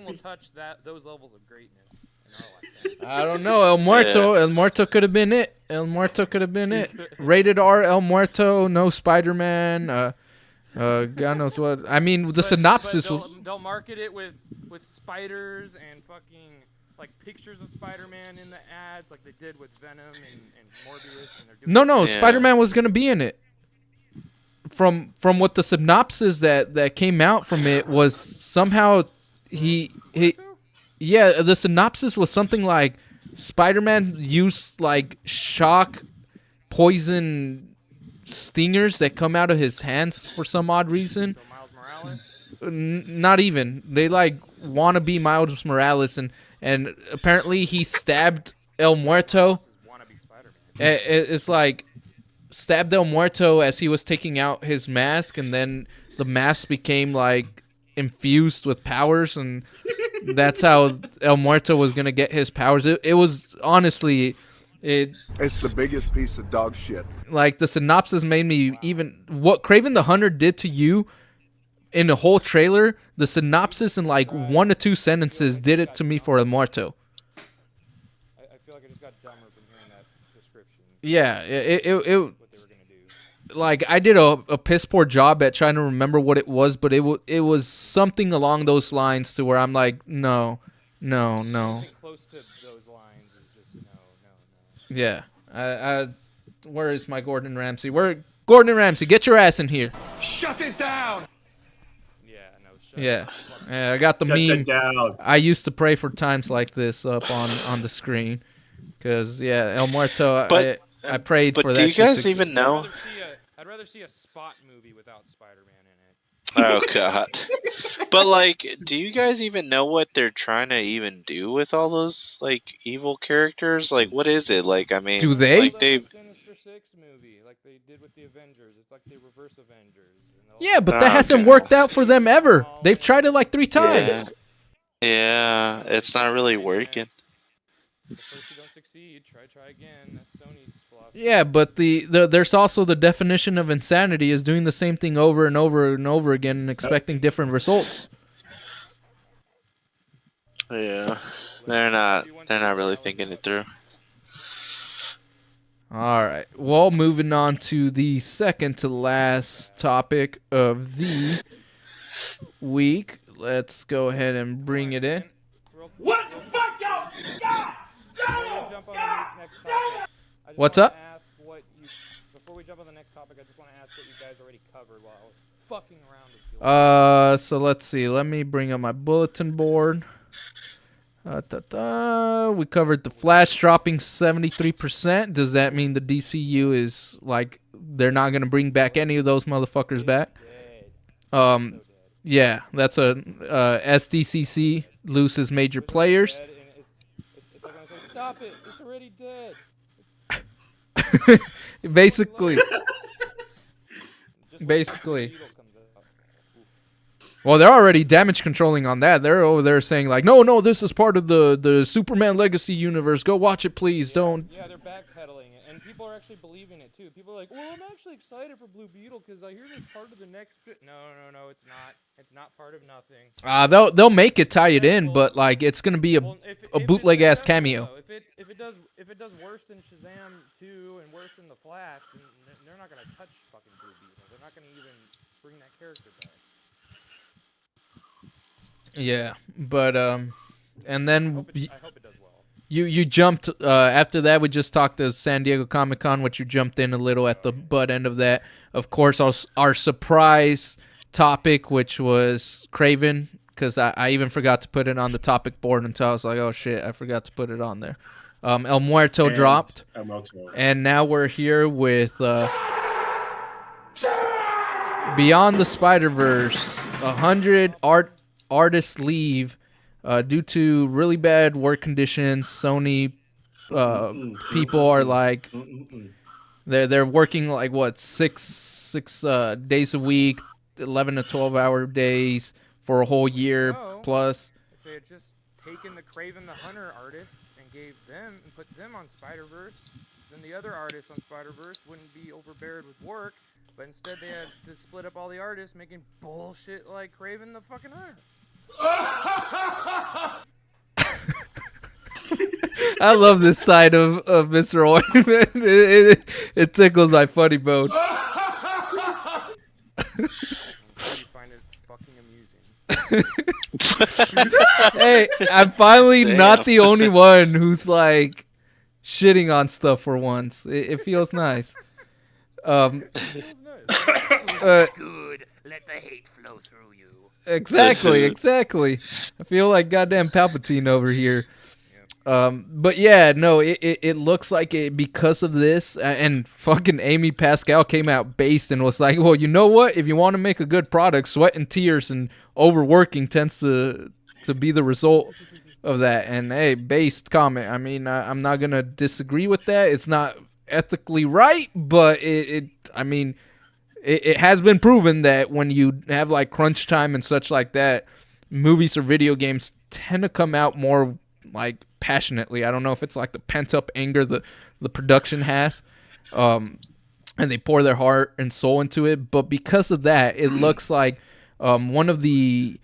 S4: will touch those levels of greatness.
S1: I don't know. El Muerto could have been it. El Muerto could have been it. Rated R, El Muerto, no Spider-Man. God knows what. I mean, the synopsis.
S4: They'll market it with spiders and fucking like pictures of Spider-Man in the ads, like they did with Venom and Morbius. And they're doing
S1: No. Spider-Man was gonna be in it. From what the synopsis that came out from it was somehow he Yeah, the synopsis was something like Spider-Man used like shock poison stingers that come out of his hands for some odd reason.
S4: So Miles Morales?
S1: Not even. They like want to be Miles Morales, and apparently he stabbed El Muerto. It's like stabbed El Muerto as he was taking out his mask, and then the mask became like infused with powers, and that's how El Muerto was gonna get his powers. It was honestly,
S5: It's the biggest piece of dog shit.
S1: Like the synopsis made me even what Kraven the Hunter did to you in the whole trailer. The synopsis in like 1 to 2 sentences did it to me for El Muerto.
S4: I feel like I just got dumber from hearing that description.
S1: Yeah,
S4: What they were gonna do.
S1: like I did a piss poor job at trying to remember what it was, but it was something along those lines to where I'm like, no.
S4: Anything close to those lines is just no.
S1: Yeah, I where is my Gordon Ramsay? Gordon Ramsay, get your ass in here.
S6: Shut it down!
S4: Yeah, no.
S1: Yeah, I got the
S2: Shut
S1: meme.
S2: it down.
S1: I used to pray for times like this up on the screen, because El Muerto.
S3: But-
S1: I prayed for that.
S3: But do you
S1: shit
S3: guys
S1: to-
S3: even know?
S4: I'd rather see a Spot movie without Spider-Man in it.
S3: Oh god. But like, do you guys even know what they're trying to even do with all those like evil characters? Like, what is it? Like, I mean,
S1: Do they?
S3: Like they.
S4: Sinister Six movie, like they did with the Avengers. It's like the reverse Avengers.
S1: Yeah, but that
S3: Oh,
S1: hasn't
S3: okay.
S1: worked out for them ever. They've tried it like 3 times.
S3: Yeah. Yeah, it's not really working.
S4: First you don't succeed, try again. That's Sony's philosophy.
S1: Yeah, but there's also the definition of insanity is doing the same thing over and over and over again and expecting different results.
S3: Yeah, they're not really thinking it through.
S1: All right. Well, moving on to the second to last topic of the week. Let's go ahead and bring it in.
S4: What the fuck, y'all? Jump on the next topic.
S1: What's up?
S4: Before we jump on the next topic, I just want to ask what you guys already covered while I was fucking around with you.
S1: So let's see. Let me bring up my bulletin board. We covered the Flash dropping 73%. Does that mean the DCU is like they're not gonna bring back any of those motherfuckers back? Yeah, that's a SDCC loses major players.
S4: It's like when I say, stop it, it's already dead.
S1: Basically.
S4: Just
S1: Basically.
S4: Beetle comes out. Oof.
S1: Well, they're already damage controlling on that. They're over there saying like, no, this is part of the Superman Legacy universe. Go watch it, please. Don't.
S4: Yeah, they're backpedaling it, and people are actually believing it too. People are like, "Well, I'm actually excited for Blue Beetle because I hear it's part of the next." No, it's not. It's not part of nothing.
S1: They'll make it tie it in, but like it's gonna be a bootleg ass cameo.
S4: If it does worse than Shazam 2 and worse than the Flash, then they're not gonna touch fucking Blue Beetle. They're not gonna even bring that character back.
S1: Yeah, but and then
S4: I hope it does well.
S1: you jumped after that. We just talked to San Diego Comic-Con, which you jumped in a little at the butt end of that. Of course, our surprise topic, which was Kraven, because I even forgot to put it on the topic board until I was like, oh shit, I forgot to put it on there. El Muerto dropped, and now we're here with Beyond the Spider-Verse. 100 artists leave due to really bad work conditions. Sony people are like they're working like what six days a week, 11 to 12-hour days for a whole year plus.
S4: If they had just taken the Kraven the Hunter artists and put them on Spider-Verse, then the other artists on Spider-Verse wouldn't be overbeared with work. But instead, they had to split up all the artists, making bullshit like Kraven the fucking Hunter.
S1: I love this side of Mr. Oy. It tickles my funny bone.
S4: I find it fucking amusing.
S1: Hey, I'm finally
S3: Damn.
S1: not the only one who's like shitting on stuff for once. It feels nice.
S4: It feels nice.
S6: Good. Let the hate flow through you.
S1: Exactly. I feel like goddamn Palpatine over here. But yeah, no, it looks like it because of this, and fucking Amy Pascal came out based and was like, well, you know what? If you want to make a good product, sweat and tears and overworking tends to be the result of that. And hey, based comment. I mean, I'm not gonna disagree with that. It's not ethically right, but it has been proven that when you have like crunch time and such like that, movies or video games tend to come out more like passionately. I don't know if it's like the pent up anger the production has, and they pour their heart and soul into it. But because of that, it looks like one of the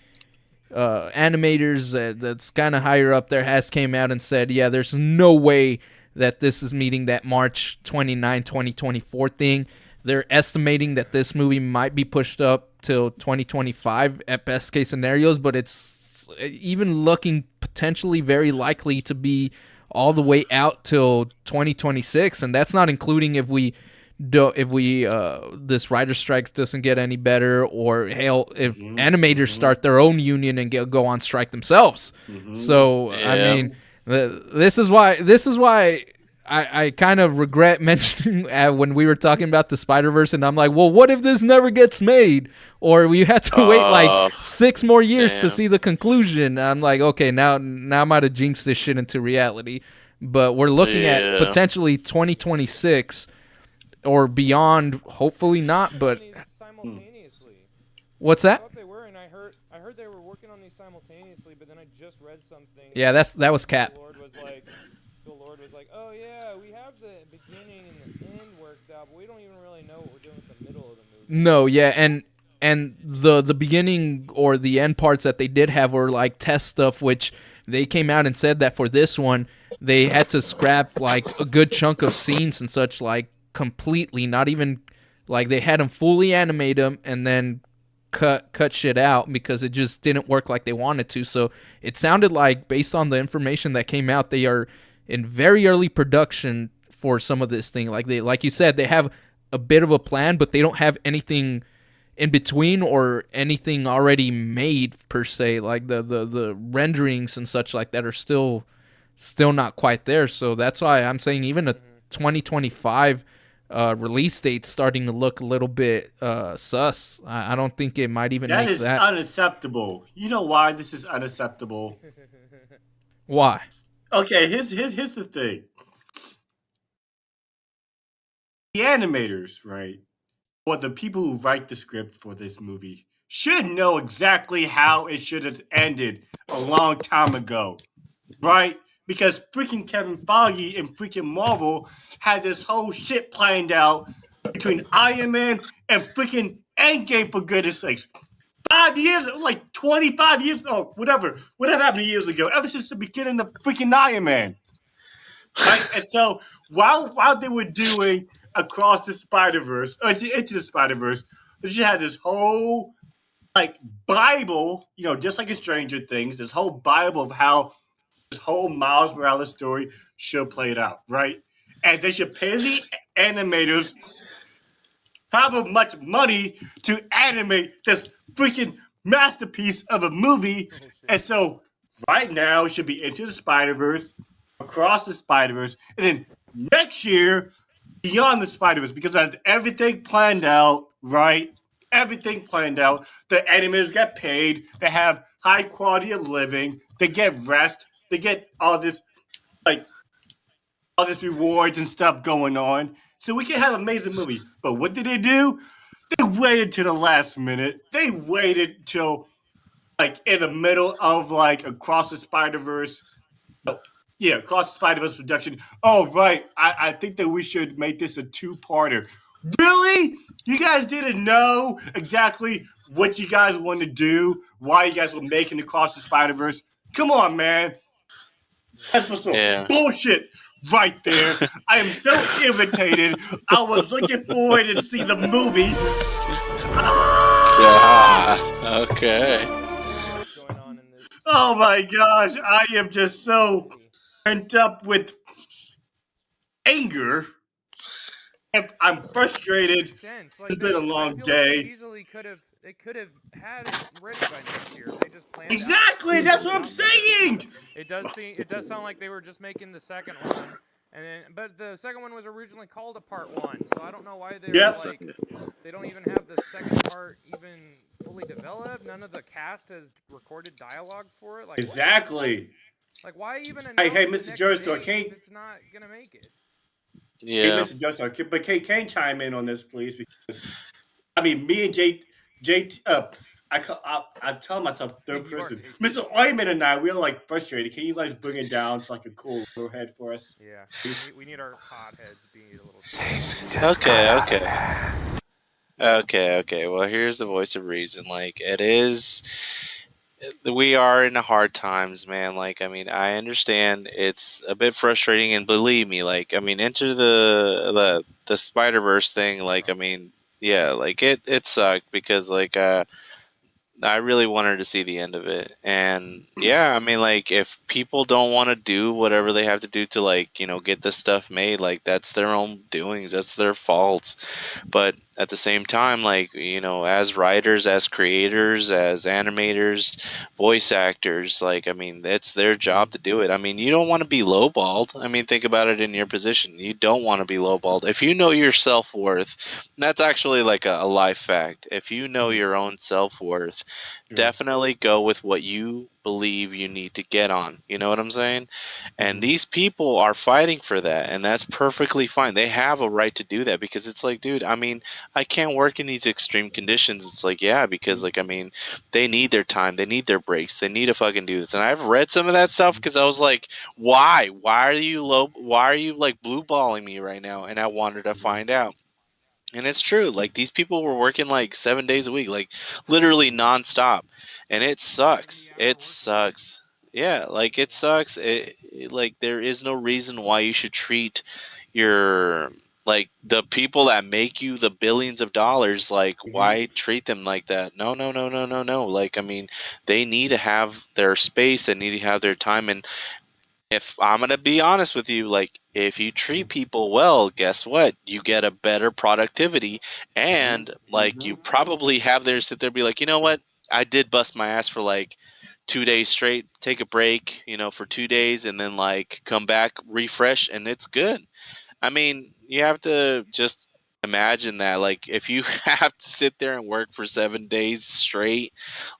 S1: animators that's kind of higher up there has came out and said, yeah, there's no way that this is meeting that March 29, 2024 thing. They're estimating that this movie might be pushed up till 2025 at best case scenarios, but it's even looking potentially very likely to be all the way out till 2026, and that's not including if this writer strike doesn't get any better, or hell, if animators start their own union and go on strike themselves. So yeah. I mean, this is why I kind of regret mentioning when we were talking about the Spider-Verse, and I'm like, well, what if this never gets made? Or we had to wait like 6 more years to see the conclusion. I'm like, okay, now I might have jinxed this shit into reality. But we're looking at potentially 2026 or beyond, hopefully not, but...
S4: Simultaneously.
S1: What's that?
S4: I thought they were, and I heard they were working on these simultaneously, but then I just read something.
S1: Yeah, that was Cap.
S4: Phil Lord was like, oh yeah, we have the beginning and the end worked out, but we don't even really know what we're doing with the middle of the movie.
S1: No, yeah, and the beginning or the end parts that they did have were like test stuff, which they came out and said that for this one, they had to scrap like a good chunk of scenes and such, like completely, not even like they had them fully animate them and then cut shit out because it just didn't work like they wanted to. So it sounded like, based on the information that came out, they are in very early production for some of this thing. Like you said, they have a bit of a plan, but they don't have anything in between or anything already made per se. Like the renderings and such like that are still not quite there. So that's why I'm saying even a 2025 release date starting to look a little bit sus. I don't think it might even make that.
S2: That is unacceptable. You know why this is unacceptable?
S1: Why?
S2: Okay, here's the thing. The animators, right, or the people who write the script for this movie should know exactly how it should have ended a long time ago, right? Because freaking Kevin Feige and freaking Marvel had this whole shit planned out between Iron Man and freaking Endgame, for goodness sakes. 5 years, like 25 years, or whatever happened years ago, ever since the beginning of freaking Iron Man. Right? And so while they were doing Across the Spider-Verse, or Into the Spider-Verse, they just had this whole like Bible, just like in Stranger Things, this whole Bible of how this whole Miles Morales story should play it out, right? And they should pay the animators however much money to animate this freaking masterpiece of a movie. And so right now it should be Into the Spider-Verse, Across the Spider-Verse, and then next year Beyond the Spider-Verse, because I have everything planned out, right? Everything planned out. The animators get paid. They have high quality of living. They get rest. They get all this rewards and stuff going on. So we can have an amazing movie. But what did they do? They waited to the last minute. They waited till in the middle of Across the Spider-Verse. Across the Spider-Verse production. Oh, right. I think that we should make this a 2-parter. Really? You guys didn't know exactly what you guys wanted to do, why you guys were making Across the Spider-Verse? Come on, man. That's some bullshit right there. I am so irritated. I was looking forward to see the movie.
S3: Okay.
S2: Oh my gosh. I am just so pent up with anger. I'm frustrated. It's been a long day.
S4: They could have had it ready by next year. They just planned
S2: exactly.
S4: out,
S2: That's what I'm saying.
S4: It does sound like they were just making the second one, but the second one was originally called a part 1, so I don't know why they were like they don't even have the second part even fully developed. None of the cast has recorded dialogue for it. Like
S2: exactly.
S4: What? Like why even announce
S2: Hey, Mr. Joestar,
S4: if it's not gonna make it?
S3: Yeah.
S2: Hey, Mr. Joestar, but can chime in on this, please? Because I mean, me and I tell myself third person. Mr. Oyman and I, we're like frustrated. Can you guys bring it down to like a cool little head for us?
S4: Yeah, we need our hot heads being a little.
S3: Okay. Well, here's the voice of reason. Like it is, we are in hard times, man. Like I mean, I understand it's a bit frustrating, and believe me, like I mean, enter the Spider-Verse thing. Like I mean, yeah, like it sucked because like I really wanted to see the end of it. And yeah, I mean, like, if people don't want to do whatever they have to do to, like, you know, get this stuff made, like, that's their own doings, that's their faults. But at the same time, like, you know, as writers, as creators, as animators, voice actors, like, I mean, it's their job to do it. I mean, you don't want to be lowballed. I mean, think about it in your position. You don't want to be lowballed. If you know your self-worth, that's actually like a life fact. If you know your own self-worth, definitely go with what you believe you need to get on. You know what I'm saying? And these people are fighting for that, and that's perfectly fine. They have a right to do that because it's like, dude, I mean, I can't work in these extreme conditions. It's like, yeah, because like, I mean, they need their time, they need their breaks, they need to fucking do this. And I've read some of that stuff because I was like, why are you like blue balling me right now? And I wanted to find out. And it's true. Like these people were working like 7 days a week, like literally nonstop, and it sucks. It sucks. Yeah, like it sucks. Like there is no reason why you should treat your like the people that make you the billions of dollars. Like why treat them like that? No. Like I mean, they need to have their space. They need to have their time. And if I'm going to be honest with you, like if you treat people well, guess what? You get a better productivity, and like you probably have there sit there and be like, you know what? I did bust my ass for like 2 days straight, take a break, you know, for 2 days and then like come back, refresh, and it's good. I mean, you have to just imagine that like if you have to sit there and work for 7 days straight,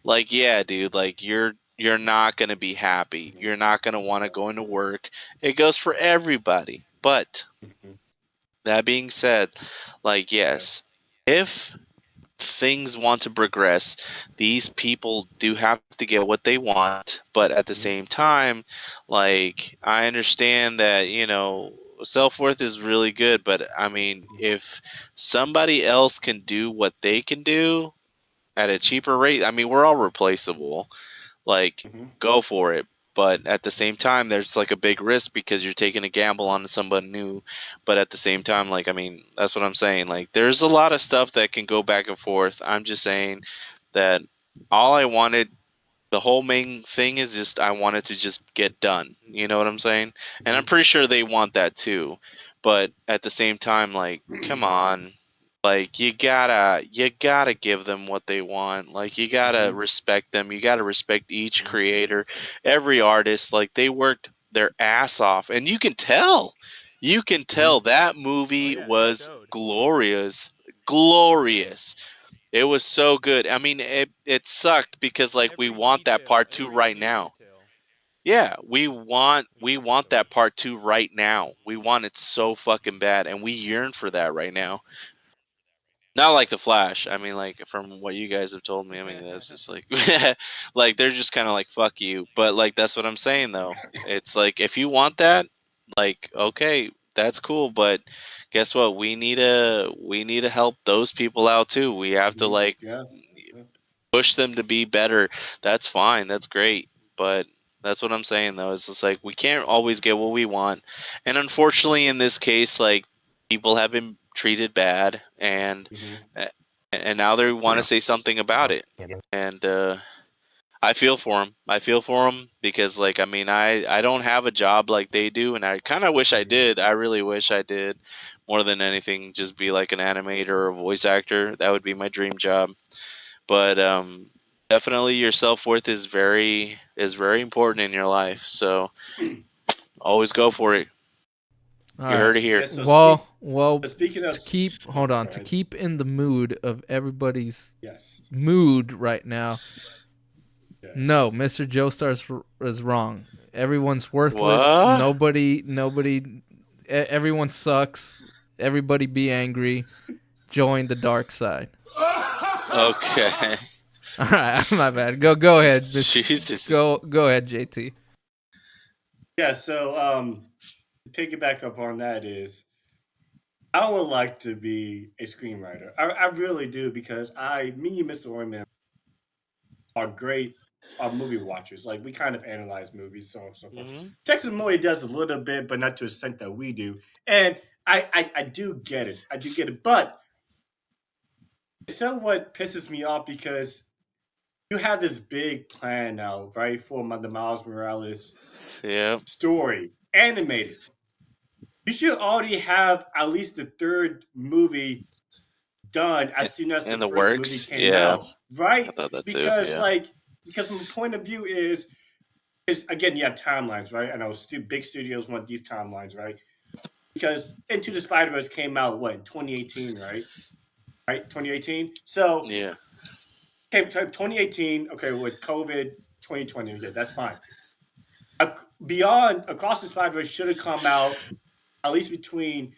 S3: like yeah, dude, like you're not going to be happy. You're not going to want to go into work. It goes for everybody. But that being said, like yes, if things want to progress, these people do have to get what they want, but at the same time, like I understand that, you know, self-worth is really good, but I mean, if somebody else can do what they can do at a cheaper rate, I mean, we're all replaceable. Like go for it. But at the same time, there's like a big risk because you're taking a gamble on somebody new. But at the same time, like, I mean, that's what I'm saying. Like, there's a lot of stuff that can go back and forth. I'm just saying that all I wanted, the whole main thing is just I wanted to just get done. You know what I'm saying? And I'm pretty sure they want that too. But at the same time, like, come on. Like you gotta give them what they want. Like you gotta respect them. You gotta respect each creator, every artist. Like they worked their ass off, and you can tell that movie was glorious. It was so good. I mean, it sucked because like we want that part 2 right now. Yeah, we want that part 2 right now. We want it so fucking bad, and we yearn for that right now. Not like the Flash. I mean, like from what you guys have told me, I mean that's just like, like they're just kind of like fuck you. But like that's what I'm saying though. It's like if you want that, like okay, that's cool. But guess what? We need to help those people out too. We have to like push them to be better. That's fine. That's great. But that's what I'm saying though. It's just like we can't always get what we want, and unfortunately in this case, like people have been treated bad, and now they want to say something about it, and I feel for them because like I mean I don't have a job like they do, and I kind of wish I did. I really wish I did. More than anything, just be like an animator or a voice actor. That would be my dream job. but definitely your self-worth is very important in your life. So always go for it. You heard it here.
S2: Yeah, so speaking of,
S1: to keep in the mood of everybody's
S2: yes
S1: mood right now.
S2: Yes.
S1: No, Mr. Joestar is wrong. Everyone's worthless.
S3: What?
S1: Nobody. Everyone sucks. Everybody be angry. Join the dark side.
S3: Okay.
S1: All right, my bad. Go ahead.
S3: Jesus.
S1: Go ahead, JT.
S2: Yeah. So to piggyback up on that is, I would like to be a screenwriter. I really do, because me and Mr. Oyman are great movie watchers. Like, we kind of analyze movies, so on and so forth.
S3: Mm-hmm.
S2: Texas Mori does a little bit, but not to the extent that we do. And I do get it. I do get it. But it's somewhat pisses me off, because you have this big plan now, right, for the Miles Morales story, animated. You should already have at least the third movie done as soon as the first
S3: works.
S2: movie came out, right?
S3: I thought that
S2: because
S3: too,
S2: because from the point of view is again, you have timelines, right? I know big studios want these timelines, right? Because Into the Spider-Verse came out in 2018, right? Right, 2018. So
S3: yeah.
S2: Okay, 2018. Okay, with COVID, 2020. Okay, that's fine. Beyond Across the Spider-Verse should have come out at least between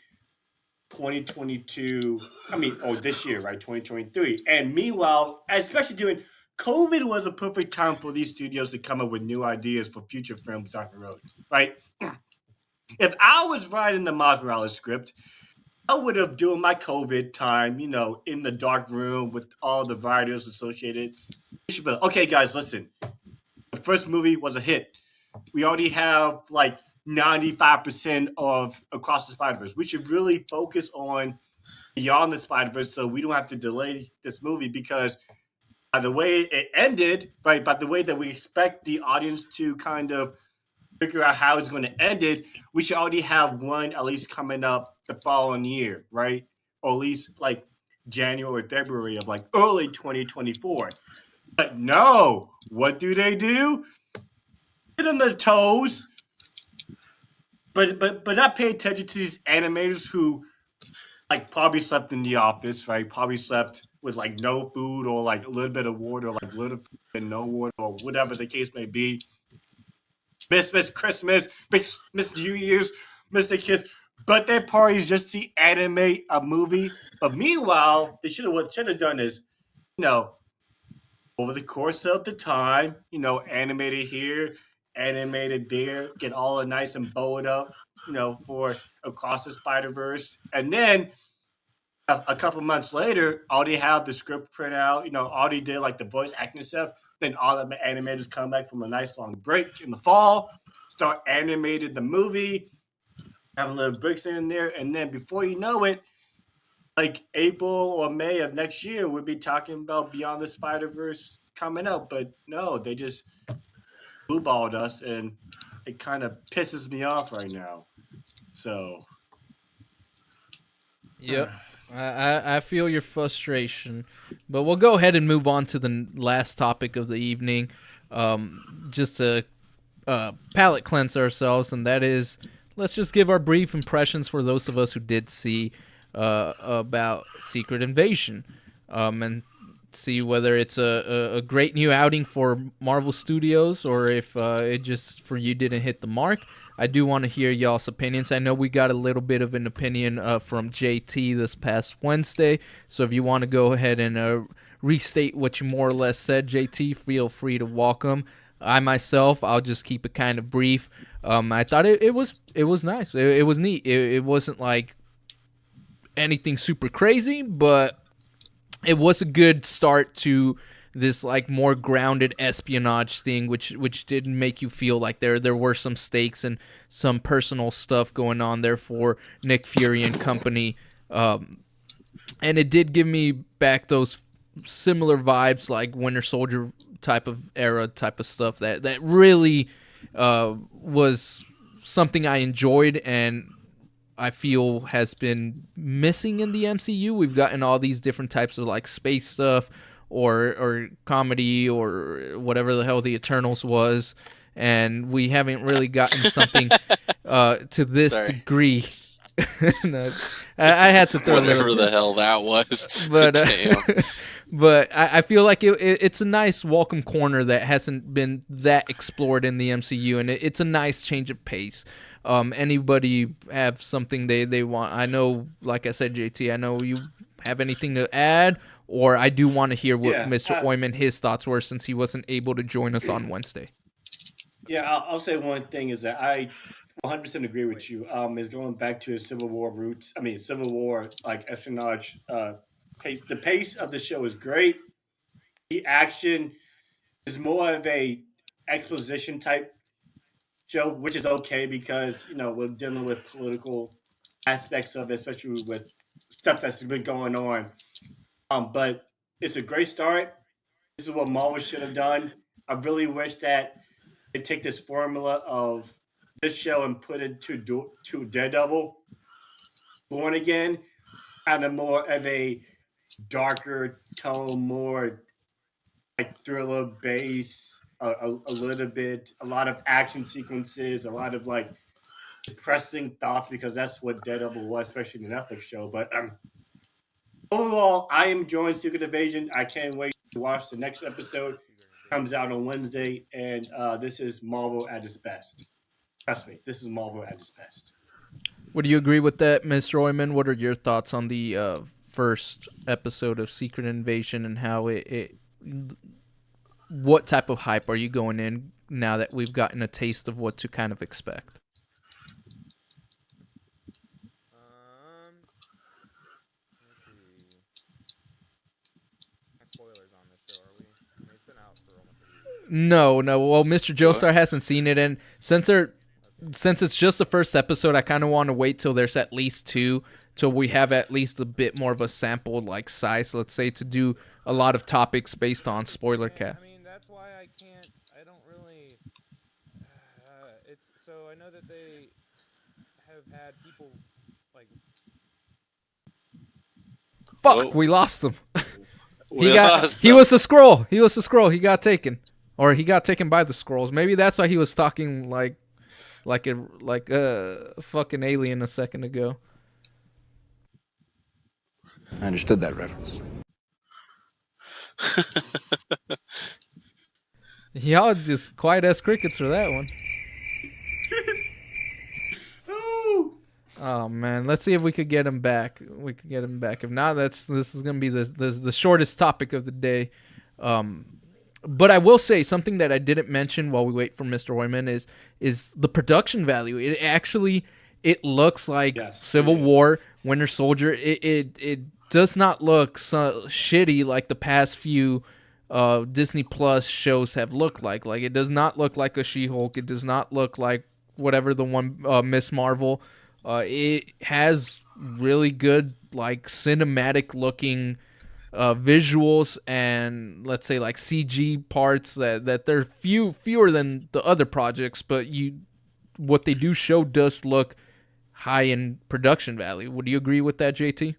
S2: 2022, this year, right, 2023. And meanwhile, especially during COVID, was a perfect time for these studios to come up with new ideas for future films down the road, right? If I was writing the Miles Morales script, I would have during my COVID time, in the dark room with all the writers associated. You should be like, okay, guys, listen. The first movie was a hit. We already have 95% of Across the Spider-Verse. We should really focus on Beyond the Spider-Verse, so we don't have to delay this movie, because by the way it ended, right, by the way that we expect the audience to kind of figure out how it's going to end it, we should already have one at least coming up the following year, right? Or at least January, February of early 2024. But no, what do? Get on their toes, but not pay attention to these animators who probably slept in the office, right? Probably slept with no food, or a little bit of water, or little food and no water, or whatever the case may be. Miss Christmas, Miss New Year's, miss the kids' birthday parties just to animate a movie. But meanwhile, what should have done is, over the course of the time, animated here, animated there, get all the nice and bowed up, for Across the Spider-Verse. And then a couple months later, already have the script print out, already did the voice acting stuff. Then all the animators come back from a nice long break in the fall, start animated the movie, have a little breaks in there, and then before you know it, April or May of next year, we'll be talking about Beyond the Spider-Verse coming out. But no, they just blueballed us, and it kind of pisses me off right now. So,
S1: yep. I feel your frustration, but we'll go ahead and move on to the last topic of the evening, just to palate cleanse ourselves, and that is, let's just give our brief impressions for those of us who did see about Secret Invasion, and see whether it's a great new outing for Marvel Studios, or if it just for you didn't hit the mark. I do want to hear y'all's opinions. I know we got a little bit of an opinion from JT this past Wednesday, so if you want to go ahead and restate what you more or less said, JT, feel free to welcome. I myself, I'll just keep it kind of brief. I thought it was nice. It was neat. It wasn't anything super crazy, but it was a good start to this more grounded espionage thing, which didn't make you feel like there were some stakes and some personal stuff going on there for Nick Fury and company. And it did give me back those similar vibes, like Winter Soldier type of era type of stuff that really was something I enjoyed and I feel has been missing in the MCU. We've gotten all these different types of space stuff, or comedy or whatever the hell the Eternals was, and we haven't really gotten something to this degree. No, I had to throw
S3: whatever the hell that was.
S1: But
S3: Damn.
S1: but I feel like it's a nice welcome corner that hasn't been that explored in the MCU, and it's a nice change of pace. Anybody have something they want? I know, like I said, JT, I know you have anything to add, or I do want to hear what Mr. Oyman, his thoughts were, since he wasn't able to join us on Wednesday.
S2: Yeah, I'll say one thing is that I 100% agree with you. Is going back to his Civil War roots. I mean, Civil War, like espionage. Pace. The pace of the show is great. The action is more of a exposition type show, which is okay because we're dealing with political aspects of it, especially with stuff that's been going on. But it's a great start. This is what Marvel should have done. I really wish that they take this formula of this show and put it to Daredevil, Born Again, kind of more of a darker tone, more like thriller base, a little bit, a lot of action sequences, a lot of like depressing thoughts, because that's what Daredevil was, especially in the Netflix show. But overall, I am enjoying Secret Invasion. I can't wait to watch the next episode. Comes out on Wednesday, and this is Marvel at its best. Trust me, this is Marvel at its best.
S1: Would you agree with that, Mr. Oyman? What are your thoughts on the first episode of Secret Invasion, and how what type of hype are you going in now that we've gotten a taste of what to kind of expect?
S4: Let's see. No spoilers on this show, are we? I mean, it's been out for almost a week.
S1: No. Well, Mr. Joestar hasn't seen it, and since it's just the first episode, I kind of want to wait till there's at least 2, till we have at least a bit more of a sample like size, let's say, to do a lot of topics based on spoiler cast.
S4: I mean, that's why I don't really, so I know that they have had people, like...
S1: Fuck, we lost him. He was a scroll. He He got taken. Or he got taken by the scrolls. Maybe that's why he was talking like a fucking alien a second ago.
S5: I understood that reference.
S1: Y'all just quiet as crickets for that one. Oh man, let's see if we could get him back. If not, this is gonna be the shortest topic of the day. But I will say something that I didn't mention while we wait for Mr. Oyman is the production value. It looks like Civil War, Winter Soldier. It does not look so shitty like the past few Disney Plus shows have looked like. Like, it does not look like a She-Hulk. It does not look like whatever the one Miss Marvel. It has really good, like, cinematic looking visuals and, let's say, like, CG parts that they're fewer than the other projects, but what they do show does look high in production value. Would you agree with that, JT?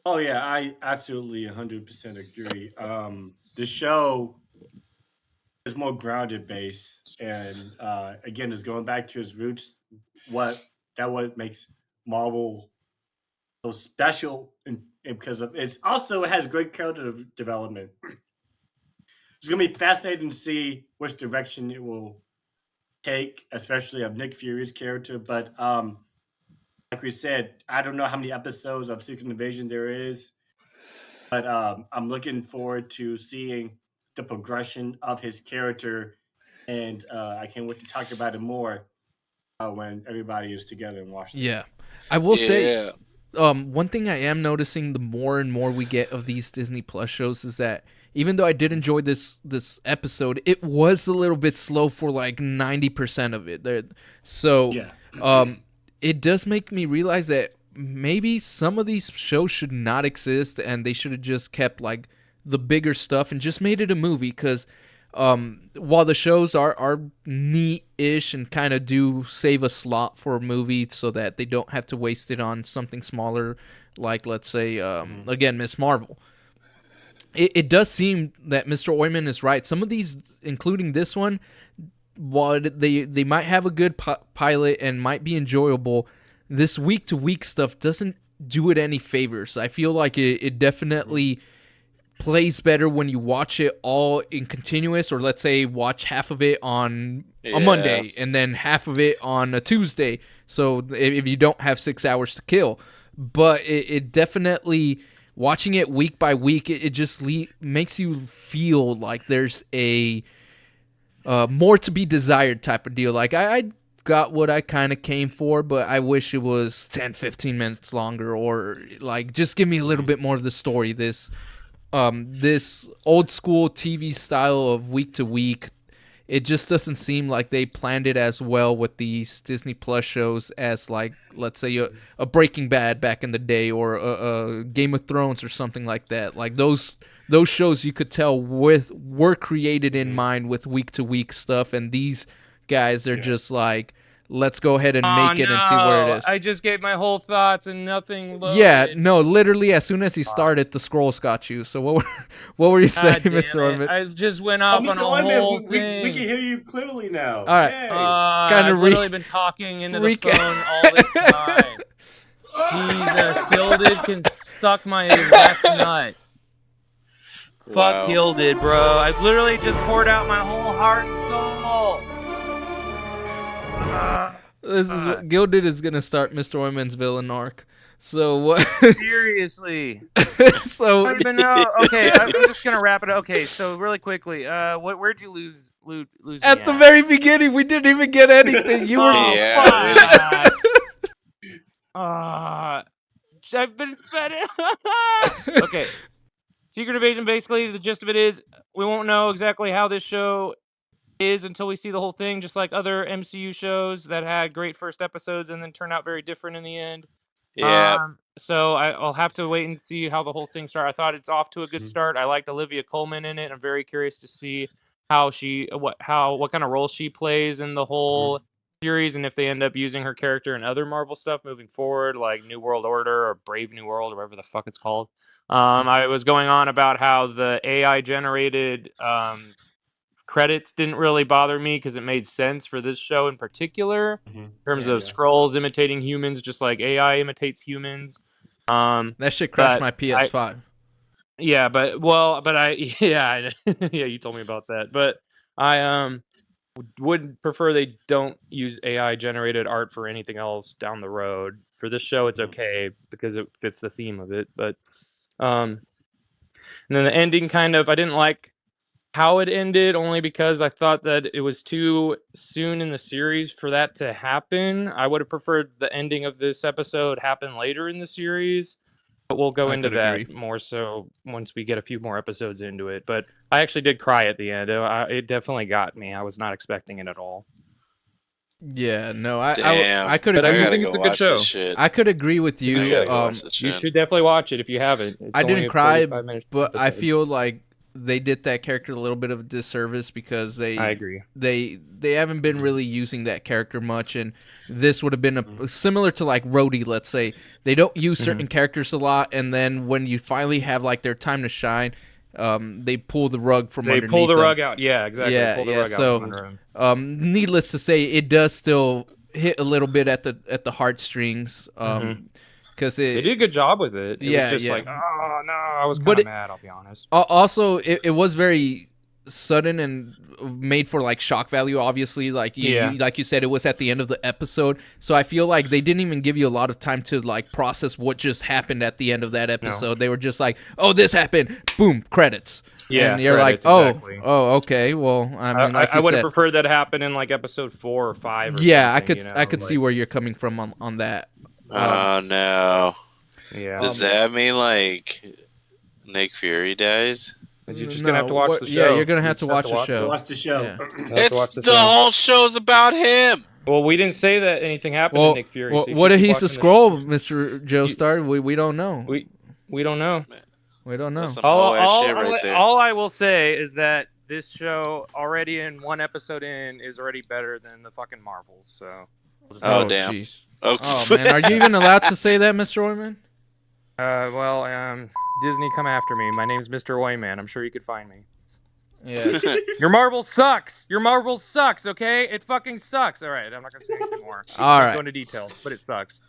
S2: Oh yeah, I absolutely 100% agree. The show is more grounded based, and again, is going back to its roots. What makes Marvel so special, and because of it has great character development. It's gonna be fascinating to see which direction it will take, especially of Nick Fury's character. But like we said, I don't know how many episodes of Secret Invasion there is, but I'm looking forward to seeing the progression of his character, and I can't wait to talk about it more when everybody is together and watch it.
S1: Yeah, I will say, one thing I am noticing the more and more we get of these Disney Plus shows is that even though I did enjoy this episode, it was a little bit slow for like 90% of it. So, it does make me realize that maybe some of these shows should not exist, and they should have just kept like the bigger stuff and just made it a movie. Because while the shows are neat-ish and kind of do save a slot for a movie so that they don't have to waste it on something smaller, like, let's say, again, Miss Marvel. it does seem that Mr. Oyman is right. Some of these, including this one, while they might have a good pilot and might be enjoyable, this week-to-week stuff doesn't do it any favors. I feel like it definitely plays better when you watch it all in continuous, or let's say watch half of it on a Monday and then half of it on a Tuesday. So if you don't have 6 hours to kill. But it definitely, watching it week by week, it just makes you feel like there's a more to be desired type of deal. Like I got what I kind of came for, but I wish it was 10, 15 minutes longer, or like just give me a little bit more of the story. This old school TV style of week to week, it just doesn't seem like they planned it as well with these Disney Plus shows as, like, let's say a Breaking Bad back in the day, or a Game of Thrones or something like that. Like those shows, you could tell were created in mind with week to week stuff, and these guys, they're just like, let's go ahead and make it and see where it is.
S4: I just gave my whole thoughts and nothing loaded.
S1: Yeah, no, literally, as soon as he started, the scrolls got you. So what were you saying, Mr. Ormond?
S4: I just went off on a whole thing.
S2: We can hear you clearly now.
S1: All right.
S4: I've literally been talking into the phone all this time. Jesus, Gilded can suck my left nut. Fuck Gilded, bro. I've literally just poured out my whole heart and soul.
S1: This is Gilded is gonna start Mr. Oyman's villain arc. So what?
S4: Seriously.
S1: So
S4: I don't even know. Okay, I'm just gonna wrap it up. Okay, so really quickly, where'd you lose
S1: at the very beginning? We didn't even get anything. You were.
S4: I've been spending. Okay. Secret Invasion, basically, the gist of it is we won't know exactly how this show is until we see the whole thing, just like other MCU shows that had great first episodes and then turn out very different in the end.
S3: Yeah.
S4: So I'll have to wait and see how the whole thing started. I thought it's off to a good start. I liked Olivia Colman in it. I'm very curious to see how what kind of role she plays in the whole series, and if they end up using her character in other Marvel stuff moving forward, like New World Order or Brave New World or whatever the fuck it's called. I was going on about how the AI generated credits didn't really bother me because it made sense for this show in particular, in terms of Skrulls imitating humans, just like AI imitates humans.
S1: That shit crashed my PS5.
S4: Yeah, you told me about that. But I would prefer they don't use AI generated art for anything else down the road. For this show, it's okay because it fits the theme of it. But and then the ending, kind of, I didn't like how it ended, only because I thought that it was too soon in the series for that to happen. I would have preferred the ending of this episode happen later in the series, but we'll go into that more so once we get a few more episodes into it. But I actually did cry at the end. It definitely got me. I was not expecting it at all.
S1: Yeah, no,
S3: I
S1: could agree.
S4: I think it's a good show.
S1: I could agree with you.
S4: You should definitely watch it if you haven't.
S1: I didn't cry, but I feel like they did that character a little bit of a disservice because I
S4: agree.
S1: They haven't been really using that character much, and this would have been similar to like Rhodey, let's say. They don't use certain characters a lot, and then when you finally have like their time to shine, they pull the rug from underneath them.
S4: They pull the rug out. Yeah, exactly.
S1: Yeah. So, needless to say, it does still hit a little bit at the heartstrings. Because
S4: they did a good job with it. It was just like, oh no, I was kind of mad. I'll be honest.
S1: Also, it was very sudden and made for like shock value. Obviously, like you said, it was at the end of the episode. So I feel like they didn't even give you a lot of time to like process what just happened at the end of that episode. No. They were just like, oh, this happened. Boom, credits.
S4: Yeah,
S1: and you're
S4: credits,
S1: like,
S4: exactly.
S1: Okay. Well, I mean, like
S4: I would have preferred that happen in like episode 4 or 5. Or
S1: yeah, I could see where you're coming from on that.
S3: Oh no!
S4: Yeah.
S3: Does that mean like Nick Fury dies?
S4: You're just gonna have to watch the show.
S1: Yeah, you're gonna have to watch the show.
S2: Watch the show.
S1: Yeah.
S3: It's the whole show's about him.
S4: Well, we didn't say that anything happened to Nick Fury.
S1: Well, what if he's a Skrull, Mr. Joe Star? We don't know.
S4: We don't know.
S1: We don't know.
S4: All I will say is that this show already in one episode in is already better than the fucking Marvels. So.
S3: Oh damn!
S1: Geez. Okay. Oh man, are you even allowed to say that, Mr. Oyman?
S4: Disney, come after me. My name's Mr. Oyman. I'm sure you could find me.
S1: Yeah.
S4: Your Marvel sucks. Your Marvel sucks, okay? It fucking sucks. All right, I'm not going to say anything more.
S1: All
S4: Don't
S1: right.
S4: go into details, but it sucks.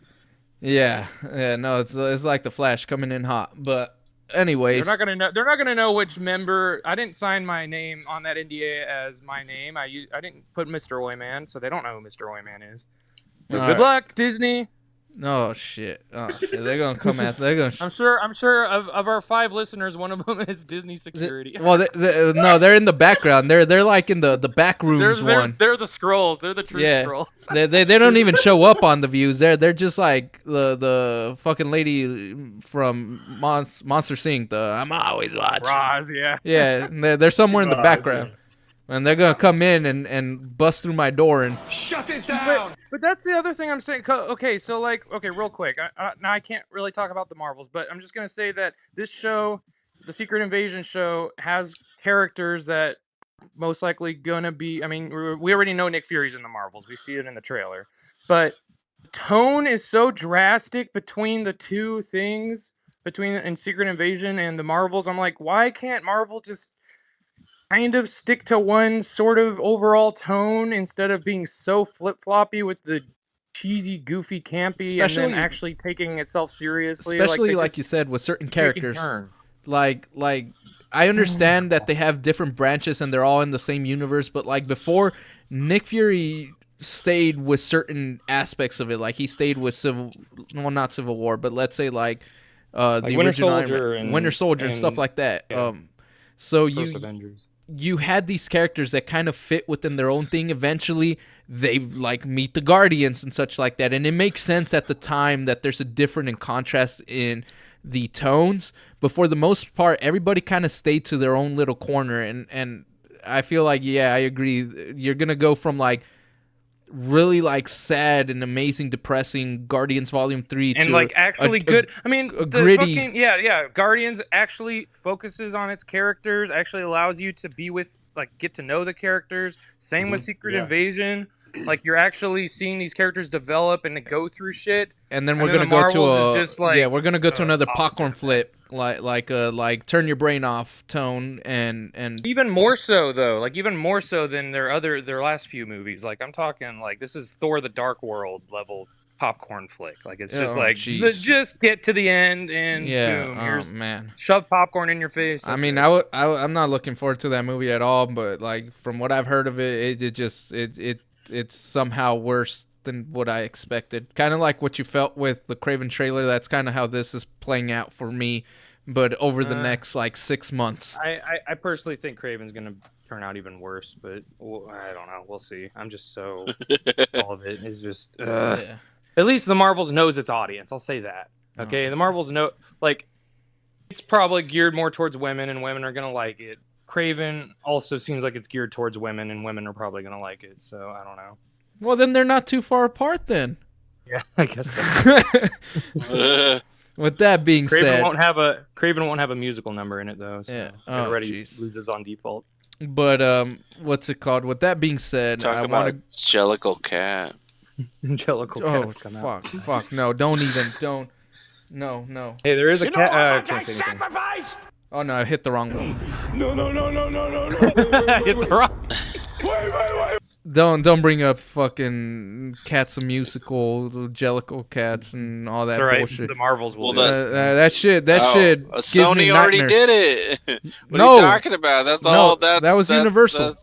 S1: Yeah. No, it's like the Flash coming in hot. But anyways,
S4: They're not gonna know which member. I didn't sign my name on that NDA as my name. I didn't put Mr. Oyman, so they don't know who Mr. Oyman is. So good luck, Disney.
S1: Oh shit! They're gonna come at. They're gonna.
S4: I'm sure of our 5 listeners, one of them is Disney security.
S1: Well, no, they're in the background. They're like in the back rooms.
S4: They're the scrolls. They're the true scrolls.
S1: they don't even show up on the views. They're just like the fucking lady from Monster Inc. I'm always watching.
S4: Roz, yeah.
S1: Yeah, they're somewhere in the background. Yeah. And they're gonna come in and bust through my door and
S6: shut it down.
S4: But that's the other thing I'm saying. Okay, so real quick. Now I can't really talk about the Marvels, but I'm just gonna say that this show, the Secret Invasion show, has characters that most likely gonna be. I mean, we already know Nick Fury's in the Marvels. We see it in the trailer, but the tone is so drastic between the two things, in Secret Invasion and the Marvels. I'm like, why can't Marvel just kind of stick to one sort of overall tone instead of being so flip-floppy with the cheesy, goofy, campy, and then actually taking itself seriously?
S1: Especially like you said, with certain characters. Like I understand that they have different branches and they're all in the same universe, but like before, Nick Fury stayed with certain aspects of it. Like he stayed with not Civil War, but let's say like the
S4: Winter Soldier
S1: and stuff like that.
S4: Yeah.
S1: So
S4: Avengers.
S1: You had these characters that kind of fit within their own thing. Eventually, they like meet the Guardians and such like that, and it makes sense at the time that there's a difference in contrast in the tones. But for the most part, everybody kind of stayed to their own little corner, and I feel like I agree. You're gonna go from like really like sad and amazing, depressing Guardians Volume 3
S4: and
S1: to
S4: like actually good. I mean, the
S1: gritty.
S4: Guardians actually focuses on its characters. Actually allows you to be with, get to know the characters. Same with Secret Invasion. Like you're actually seeing these characters develop and go through shit.
S1: And then we're gonna go to we're gonna go to another popcorn flip, like turn your brain off tone, and
S4: even more so though, even more so than their last few movies. Like I'm talking this is Thor: The Dark World level popcorn flick. Like it's just just get to the end and boom, shove popcorn in your face.
S1: I mean, I'm not looking forward to that movie at all, but like from what I've heard of it's somehow worse than what I expected. Kind of like what you felt with the Kraven trailer. That's kind of how this is playing out for me, but over the next 6 months.
S4: I personally think Kraven's gonna turn out even worse, but I don't know. We'll see. I'm just so all of it is just. At least the Marvels knows its audience. I'll say that. Okay, the Marvels know it's probably geared more towards women, and women are gonna like it. Kraven also seems like it's geared towards women, and women are probably going to like it, so I don't know.
S1: Well, then they're not too far apart then.
S4: Yeah, I guess so.
S1: With that being said...
S4: Kraven won't have a musical number in it, though, so it already loses on default.
S1: But, what's it called? With that being said...
S3: Talk about Jellicle Cat.
S4: Jellicle Cat's come out.
S1: Fuck, no, don't. No.
S4: Hey, there is a cat... I can't say anything.
S6: Sacrificed!
S1: Oh no, I hit the wrong one.
S6: No.
S4: I hit the wrong.
S6: Wait.
S1: Don't bring up fucking Cats a Musical, Jellicle Cats, and all that bullshit.
S4: The Marvels will.
S1: That shit.
S3: Sony already did it. What are you talking about? That's all. That
S1: was Universal.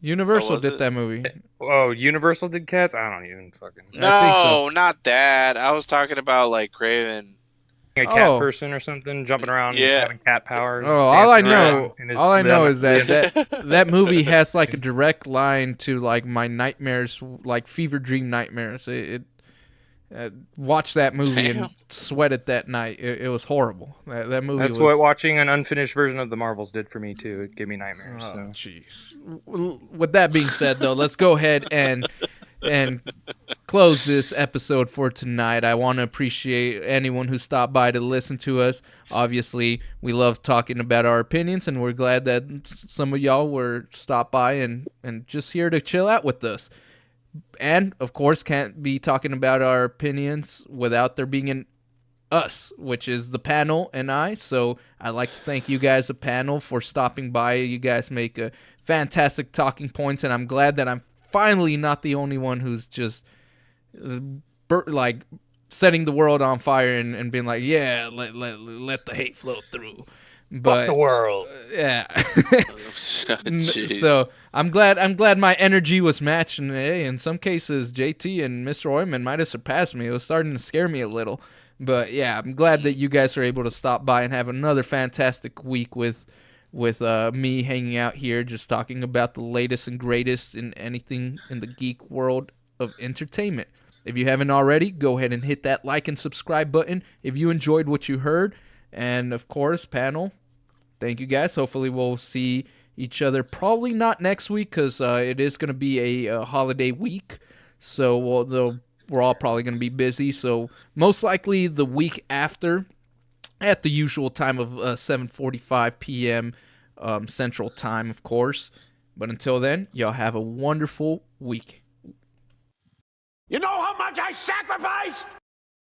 S1: Universal did that movie.
S4: Oh, Universal did Cats? I don't even fucking.
S3: No,
S1: I think so.
S3: Not that. I was talking about Kraven.
S4: A cat person or something jumping around having cat powers.
S1: Oh, all I know is that movie has a direct line to my nightmares, fever dream nightmares. Watch that movie and sweat it that night. It was horrible. That movie.
S4: That's what watching an unfinished version of the Marvels did for me too. It gave me nightmares.
S1: Oh, jeez. With that being said, though, let's go ahead and close this episode for tonight. I want to appreciate anyone who stopped by to listen to us. Obviously, we love talking about our opinions, and we're glad that some of y'all were stopped by and just here to chill out with us. And, of course, can't be talking about our opinions without there being an us, which is the panel and I. So I'd like to thank you guys, the panel, for stopping by. You guys make a fantastic talking points, and I'm glad that I'm finally not the only one who's just like setting the world on fire and being like, yeah, let the hate flow through. But
S7: fuck the world.
S1: Yeah.
S3: Jeez.
S1: So I'm glad my energy was matched, and hey, in some cases JT and Mr. Oyman might have surpassed me. It was starting to scare me a little. But yeah, I'm glad that you guys are able to stop by and have another fantastic week with me hanging out here, just talking about the latest and greatest in anything in the geek world of entertainment. If you haven't already, go ahead and hit that like and subscribe button if you enjoyed what you heard. And of course, panel, thank you guys. Hopefully we'll see each other probably not next week, because it is going to be a holiday week. So we're all probably going to be busy. So most likely the week after, at the usual time of 7:45 p.m. Central Time, of course. But until then, y'all have a wonderful week.
S6: You know how much I sacrificed?